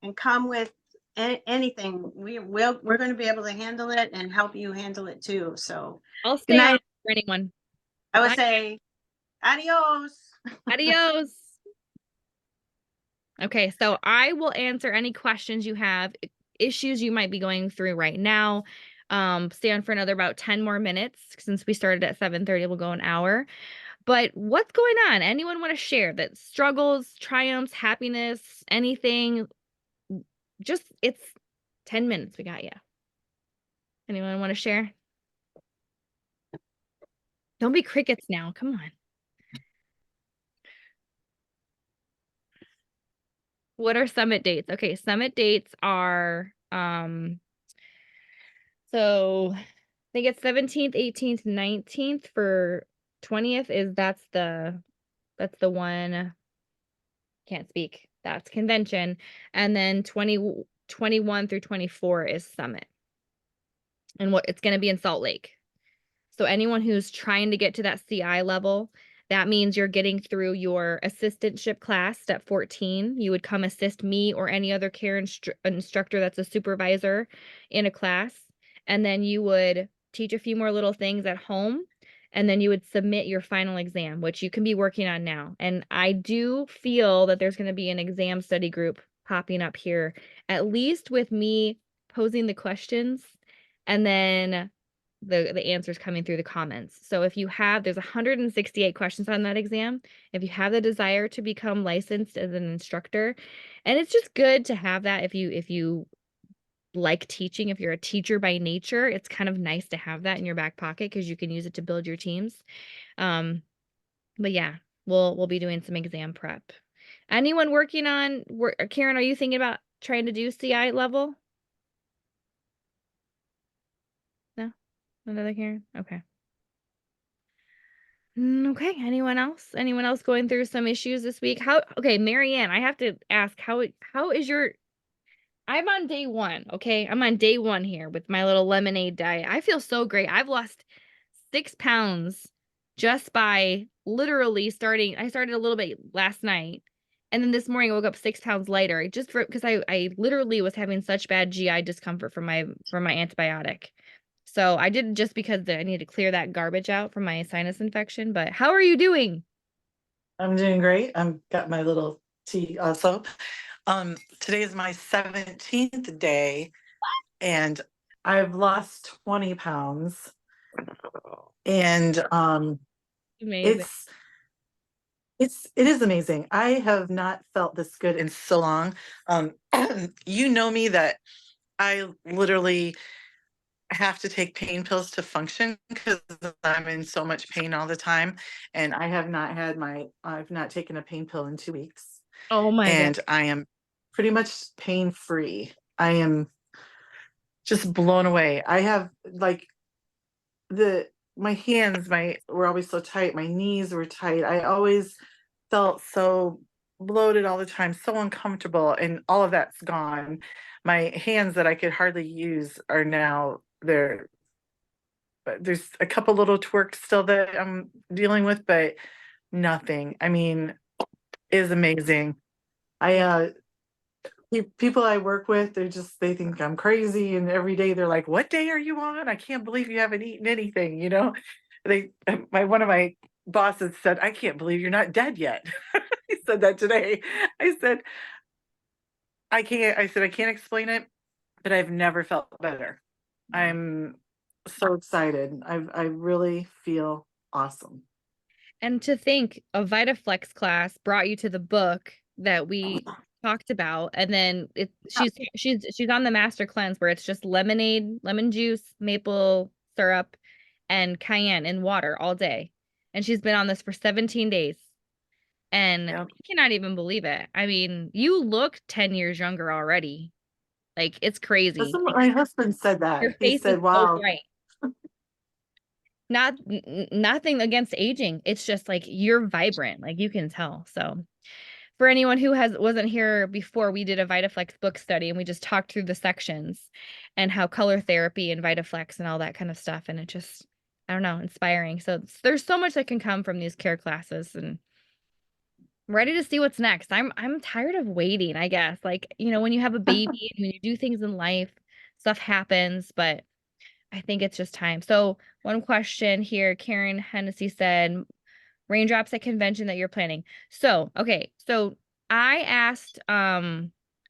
and come with anything. We're going to be able to handle it and help you handle it too. So I'll stay on for anyone. I would say adios. Adios. Okay, so I will answer any questions you have, issues you might be going through right now. Stay on for another about 10 more minutes. Since we started at 7:30, we'll go an hour. But what's going on? Anyone want to share that struggles, triumphs, happiness, anything? Just it's 10 minutes. We got you. Anyone want to share? Don't be crickets now. Come on. What are summit dates? Okay, summit dates are so I think it's 17th, 18th, 19th for 20th is that's the one can't speak. That's convention. And then 21 through 24 is summit. And what it's going to be in Salt Lake. So anyone who's trying to get to that CI level, that means you're getting through your assistantship class, step 14. You would come assist me or any other care instructor that's a supervisor in a class. And then you would teach a few more little things at home. And then you would submit your final exam, which you can be working on now. And I do feel that there's going to be an exam study group popping up here, at least with me posing the questions and then the answers coming through the comments. So if you have, there's 168 questions on that exam. If you have the desire to become licensed as an instructor, and it's just good to have that if you like teaching, if you're a teacher by nature, it's kind of nice to have that in your back pocket because you can use it to build your teams. But yeah, we'll be doing some exam prep. Anyone working on Karen, are you thinking about trying to do CI level? No? Another Karen? Okay. Okay, anyone else? Anyone else going through some issues this week? Okay, Marianne, I have to ask how is your I'm on day 1, okay? I'm on day 1 here with my little lemonade diet. I feel so great. I've lost 6 pounds just by literally I started a little bit last night. And then this morning I woke up 6 pounds lighter just because I literally was having such bad GI discomfort from my antibiotic. So I did it just because I need to clear that garbage out from my sinus infection. But how are you doing? I'm doing great. I'm got my little tea also. Today is my 17th day and I've lost 20 pounds. And Amazing. it is amazing. I have not felt this good in so long. You know me that I literally have to take pain pills to function because I'm in so much pain all the time. And I've not taken a pain pill in 2 weeks. Oh my God. And I am pretty much pain free. I am just blown away. I have like my hands were always so tight. My knees were tight. I always felt so bloated all the time, so uncomfortable, and all of that's gone. My hands that I could hardly use are now there. But there's a couple little twerks still that I'm dealing with, but nothing. I mean, is amazing. People I work with, they think I'm crazy, and every day they're like, "What day are you on? I can't believe you haven't eaten anything." One of my bosses said, "I can't believe you're not dead yet." He said that today. I said, I can't explain it, but I've never felt better. I'm so excited. I really feel awesome. And to think a VitaFlex class brought you to the book that we talked about, and then she's on the master cleanse where it's just lemonade, lemon juice, maple syrup, and cayenne in water all day. And she's been on this for 17 days. And Yep. I cannot even believe it. I mean, you look 10 years younger already. Like, it's crazy. That's what my husband said that. Your He face said, is so "Wow." bright. Nothing against aging. It's just like you're vibrant, like you can tell. So for anyone who wasn't here before, we did a VitaFlex book study and we just talked through the sections and how color therapy and VitaFlex and all that kind of stuff. And it just, I don't know, inspiring. So there's so much that can come from these care classes, and I'm ready to see what's next. I'm tired of waiting, I guess. Like, when you have a baby and when you do things in life, stuff happens, but I think it's just time. So one question here, Karen Hennessy said, raindrops at convention that you're planning. So, okay. So I asked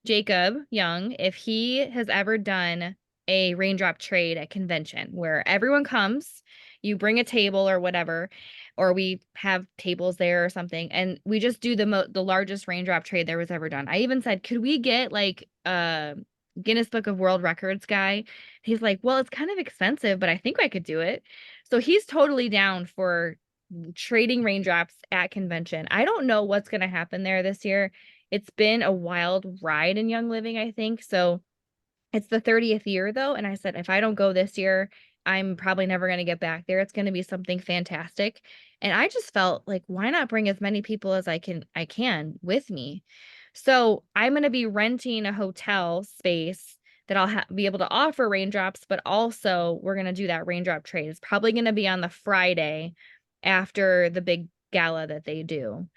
Jacob Young if he has ever done a raindrop trade at convention where everyone comes, you bring a table or whatever, or we have tables there or something, and we just do the largest raindrop trade there was ever done. I even said, could we get like a Guinness Book of World Records guy? He's like, well, it's kind of expensive, but I think I could do it. So he's totally down for trading raindrops at convention. I don't know what's going to happen there this year. It's been a wild ride in Young Living, I think. So it's the 30th year though, and I said if I don't go this year, I'm probably never going to get back there. It's going to be something fantastic. And I just felt like why not bring as many people as I can with me. So I'm going to be renting a hotel space that I'll be able to offer raindrops, but also we're going to do that raindrop trade. It's probably going to be on the Friday after the big gala that they do.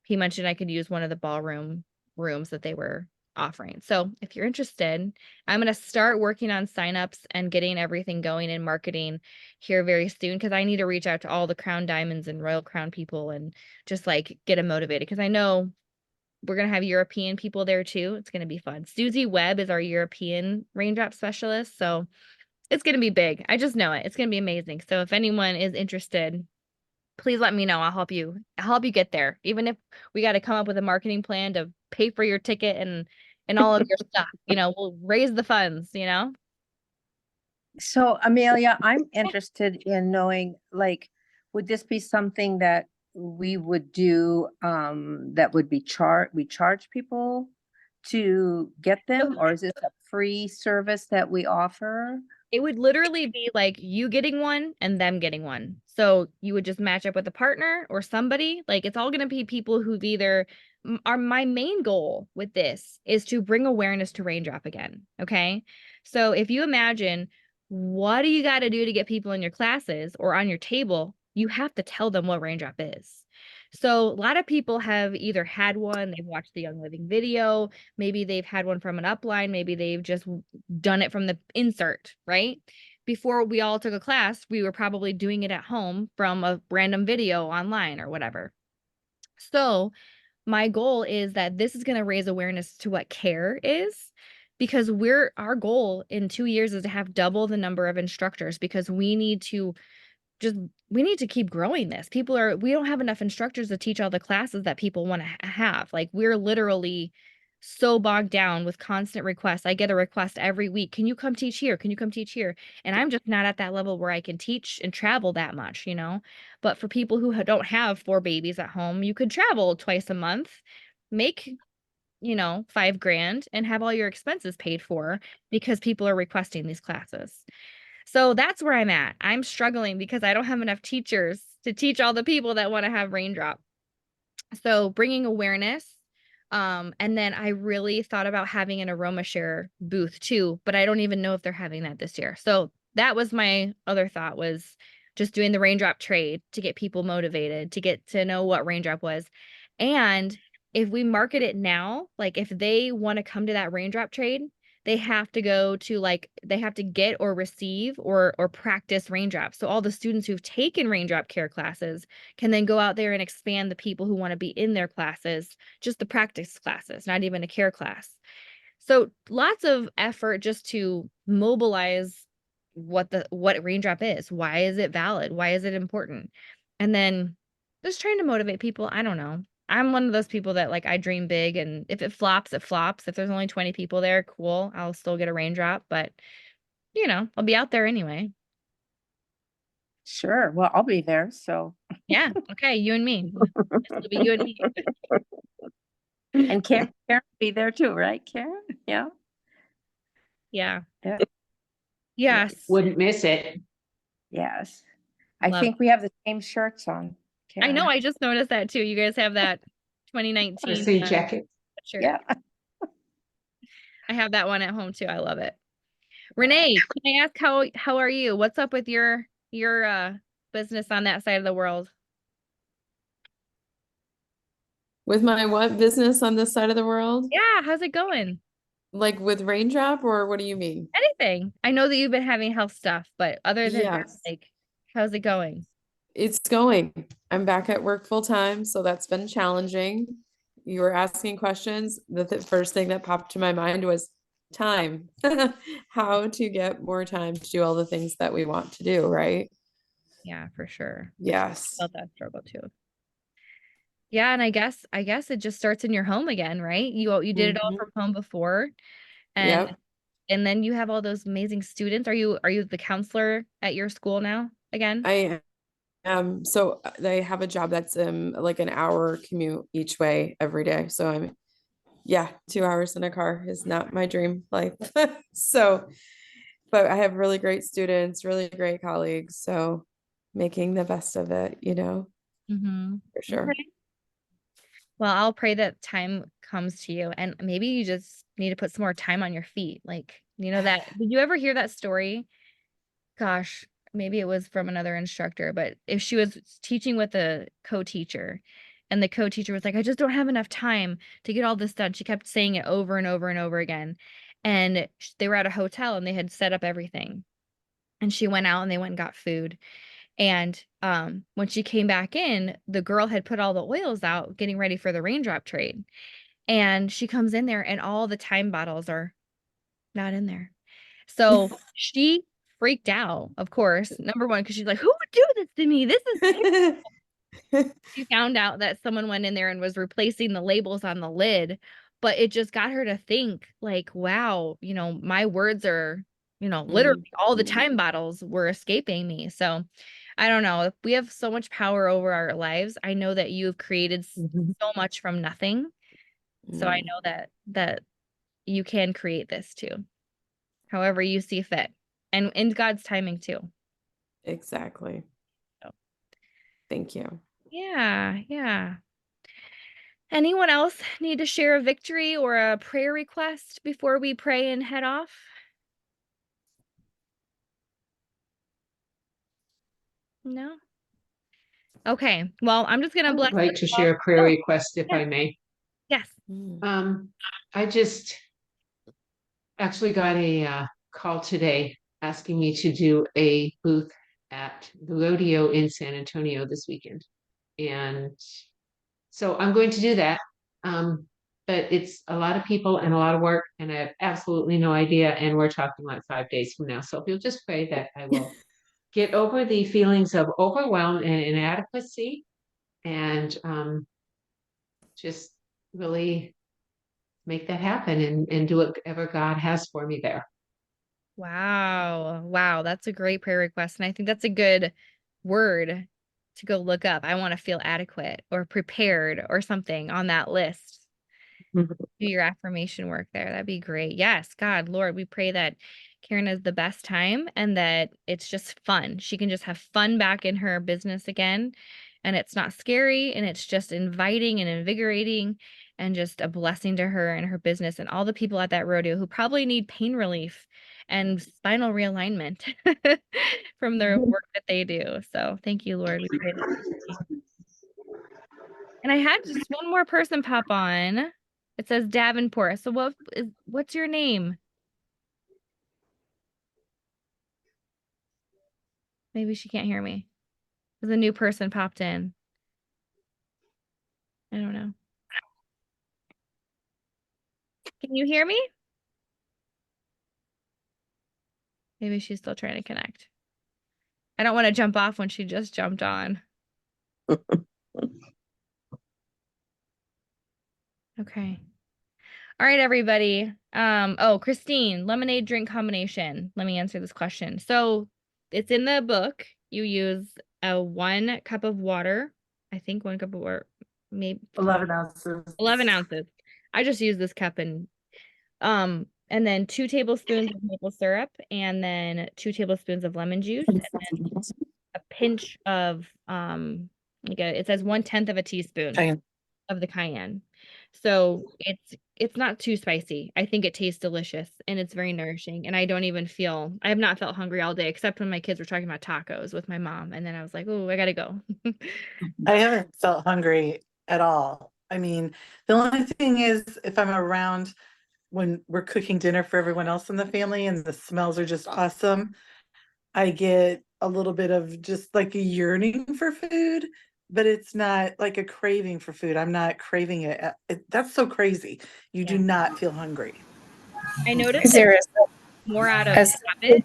He mentioned I could use one of the ballroom rooms that they were offering. So if you're interested, I'm going to start working on signups and getting everything going in marketing here very soon because I need to reach out to all the Crown Diamonds and Royal Crown people and just like get them motivated because I know we're going to have European people there too. It's going to be fun. Susie Webb is our European raindrop specialist. So it's going to be big. I just know it. It's going to be amazing. So if anyone is interested, please let me know. I'll help you get there. Even if we got to come up with a marketing plan to pay for your ticket and all of your stuff, we'll raise the funds. So Amelia, I'm interested in knowing, like, would this be something that we would do, that would be we charge people to get them, or is this a free service that we offer? It would literally be like you getting one and them getting one. So you would just match up with a partner or somebody. Like it's all going to be people who've either are my main goal with this is to bring awareness to Raindrop again. Okay. So if you imagine what do you got to do to get people in your classes or on your table, you have to tell them what Raindrop is. So a lot of people have either had one, they've watched the Young Living video, maybe they've had one from an upline, maybe they've just done it from the insert, right? Before we all took a class, we were probably doing it at home from a random video online or whatever. So my goal is that this is going to raise awareness to what care is because our goal in 2 years is to have double the number of instructors because we need to keep growing this. We don't have enough instructors to teach all the classes that people want to have. Like we're literally so bogged down with constant requests. I get a request every week. Can you come teach here? Can you come teach here? And I'm just not at that level where I can teach and travel that much. But for people who don't have 4 babies at home, you could travel twice a month, make, $5,000 and have all your expenses paid for because people are requesting these classes. So that's where I'm at. I'm struggling because I don't have enough teachers to teach all the people that want to have Raindrop. So bringing awareness. And then I really thought about having an aroma share booth too, but I don't even know if they're having that this year. So that was my other thought was just doing the Raindrop trade to get people motivated, to get to know what Raindrop was. And if we market it now, like if they want to come to that Raindrop trade, they have to they have to get or receive or practice Raindrop. So all the students who've taken Raindrop care classes can then go out there and expand the people who want to be in their classes, just the practice classes, not even a care class. So lots of effort just to mobilize what Raindrop is. Why is it valid? Why is it important? And then just trying to motivate people. I don't know. I'm one of those people that I dream big, and if it flops, it flops. If there's only 20 people there, cool. I'll still get a Raindrop, but I'll be out there anyway. Sure. Well, I'll be there. So yeah. Okay. You and me. It'll be you and me. And Karen will be there too, right, Karen? Yeah. Yeah. Yeah. Yes. Wouldn't miss it. Yes. I Love think we have the same shirts on. I know. Karen. I just noticed that too. You guys have that 2019 Same jacket. shirt. Yeah. I have that one at home too. I love it. Renee, can I ask how are you? What's up with your business on that side of the world? With my what business on this side of the world? Yeah, how's it going? Like with Raindrop, or what do you mean? Anything. I know that you've been having health stuff, but other than that, Yes. how's it going? It's going. I'm back at work full time, so that's been challenging. you were asking questions, the first thing that popped to my mind was time. How to get more time to do all the things that we want to do, right? Yeah, for sure. Yes. Felt that struggle too. Yeah, and I guess it just starts in your home again, right? You did it all Mhm. from home before, and Yep. and then you have all those amazing students. Are you the counselor at your school now again? I so they have a job that's like an hour commute each way every day. So I'm, yeah, 2 hours in a car is not my dream life. So, but I have really great students, really great colleagues. So making the best of it, Mm-hmm. for sure. Okay. Well, I'll pray that time comes to you, and maybe you just need to put some more time on your feet. Like, that, did you ever hear that story? Gosh, maybe it was from another instructor, but if she was teaching with a co-teacher, and the co-teacher was like, I just don't have enough time to get all this done. She kept saying it over and over and over again. And they were at a hotel and they had set up everything. And she went out and they went and got food. And when she came back in, the girl had put all the oils out, getting ready for the raindrop trade. And she comes in there and all the time bottles are not in there. So she freaked out, of course. Number one, because she's like, who would do this to me? This is terrible. She found out that someone went in there and was replacing the labels on the lid, but it just got her to think, like, wow, my words are, literally all the time bottles were escaping me. So I don't know. We have so much power over our lives. I know that you've created so much from nothing. So I know that you can create this too, however you see fit, and in God's timing too. Exactly. So. Thank you. Yeah, yeah. Anyone else need to share a victory or a prayer request before we pray and head off? No? Okay. Well, I'm just I gonna bless would like us to all. share a prayer Oh, request if yeah. I may. Yes. I just actually got a call today asking me to do a booth at the rodeo in San Antonio this weekend. And so I'm going to do that. But it's a lot of people and a lot of work, and I have absolutely no idea. And we're talking like 5 days from now. So if you'll just pray that I will get over the feelings of overwhelm and inadequacy, and just really make that happen and do whatever God has for me there. Wow. Wow. That's a great prayer request. And I think that's a good word to go look up. I want to feel adequate or prepared or something on that list. Do your affirmation work there. That'd be great. Yes, God, Lord, we pray that Karen has the best time and that it's just fun. She can just have fun back in her business again. And it's not scary and it's just inviting and invigorating and just a blessing to her and her business and all the people at that rodeo who probably need pain relief and spinal realignment from their work that they do. So thank you, Lord. We pray that. And I had just one more person pop on. It says Davenport. So what's your name? Maybe she can't hear me. There's a new person popped in. I don't know. Can you hear me? Maybe she's still trying to connect. I don't want to jump off when she just jumped on. Okay. All right, everybody. Oh, Christine, lemonade drink combination. Let me answer this question. So it's in the book. You use 1 cup of water. I think 1 cup of water, maybe 11 ounces. 11 ounces. I just use this cup and then 2 tablespoons of maple syrup and then 2 tablespoons of lemon juice and then a pinch of it says 1/10 of a teaspoon Okay. of the cayenne. So it's not too spicy. I think it tastes delicious and it's very nourishing. And I have not felt hungry all day except when my kids were talking about tacos with my mom. And then I was like, oh, I gotta go. I haven't felt hungry at all. I mean, the only thing is if I'm around when we're cooking dinner for everyone else in the family and the smells are just awesome, I get a little bit of just like a yearning for food. but it's not like a craving for food. I'm not craving it. That's so crazy. You do Yeah. not feel hungry. I noticed Is that there more out of a habit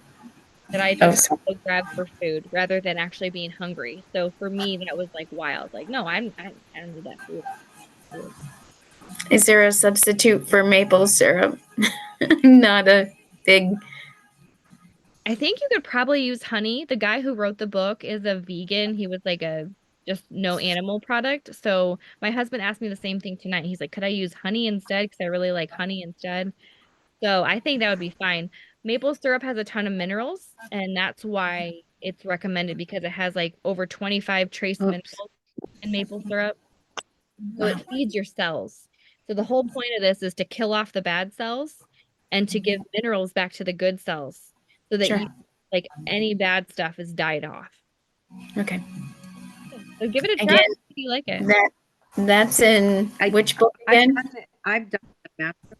that I oh, just sorry. go grab for food rather than actually being hungry. So for me, that was like wild. Like, no, I don't need that food. Is there a substitute for maple syrup? Not a big. I think you could probably use honey. The guy who wrote the book is a vegan. He was like a just no animal product. So my husband asked me the same thing tonight. He's like, could I use honey instead? Because I really like honey instead. So I think that would be fine. Maple syrup has a ton of minerals, and that's why it's recommended because it has like over 25 trace Oops. minerals in maple syrup. So it feeds your cells. So the whole point of this is to kill off the bad cells and to give minerals back to the good cells so that Sure. you like any bad stuff is died off. Okay. So give it a try Again, if you like it. That's in which book again? I've done the master.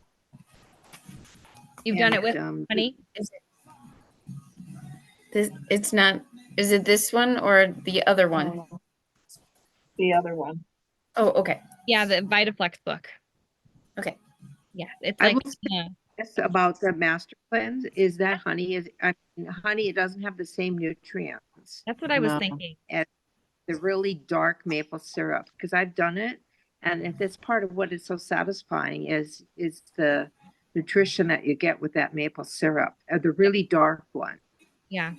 You've done it and, with honey? Is it it's not, is it this one or the other one? The other one. Oh, okay. Yeah, the Vitaflex book. Okay. Yeah, it's I like will say this about the master cleanse is that honey is, I mean, honey, it doesn't have the same nutrients that's what I was No. thinking. as the really dark maple syrup, because I've done it. And if that's part of what is so satisfying is the nutrition that you get with that maple syrup, the really dark one. Yeah.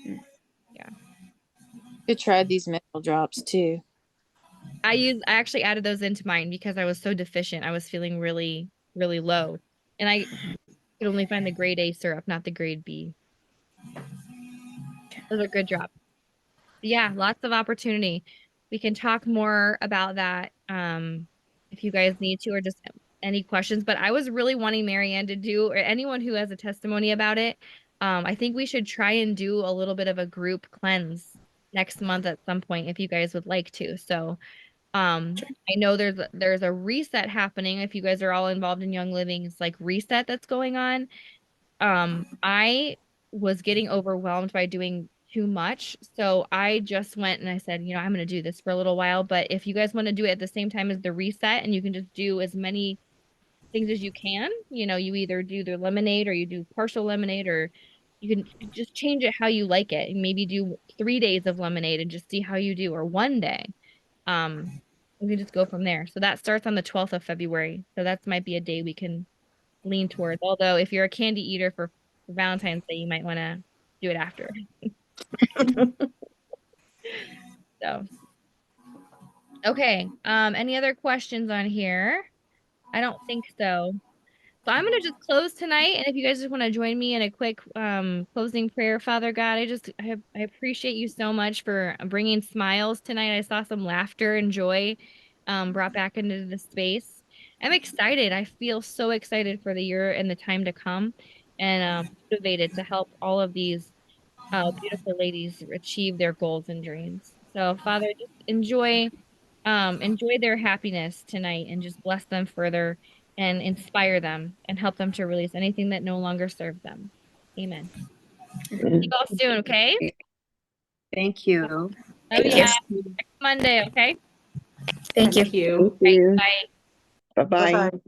Could try these mental drops too. I actually added those into mine because I was so deficient. I was feeling really, really low. And I could only find the grade A syrup, not the grade B. Those are good drops. Yeah, lots of opportunity. We can talk more about that if you guys need to or just any questions. But I was really wanting Marianne to do, or anyone who has a testimony about it. I think we should try and do a little bit of a group cleanse next month at some point if you guys would like to. So I know there's a reset happening if you guys are all involved in Young Living. It's like reset that's going on. I was getting overwhelmed by doing too much. So I just went and I said, you know, I'm going to do this for a little while. But if you guys want to do it at the same time as the reset and you can just do as many things as you can, you know, you either do the lemonade or you do partial lemonade or you can just change it how you like it. And maybe do 3 days of lemonade and just see how you do, or one day. We can just go from there. So that starts on the 12th of February. So that might be a day we can lean towards. Although if you're a candy eater for Valentine's Day, you might want to do it after. So, okay. Any other questions on here? I don't think so. So I'm gonna just close tonight, and if you guys just want to join me in a quick closing prayer, Father God, I appreciate you so much for bringing smiles tonight. I saw some laughter and joy brought back into the space. I'm excited. I feel so excited for the year and the time to come, and motivated to help all of these beautiful ladies achieve their goals and dreams. So, Father, just enjoy their happiness tonight and just bless them further and inspire them and help them to release anything that no longer serves them. Amen. See you all soon, okay? Thank you. Love Thank ya. you. Next Monday, okay? Thank you. Thank you. Bye. Bye-bye. Bye-bye.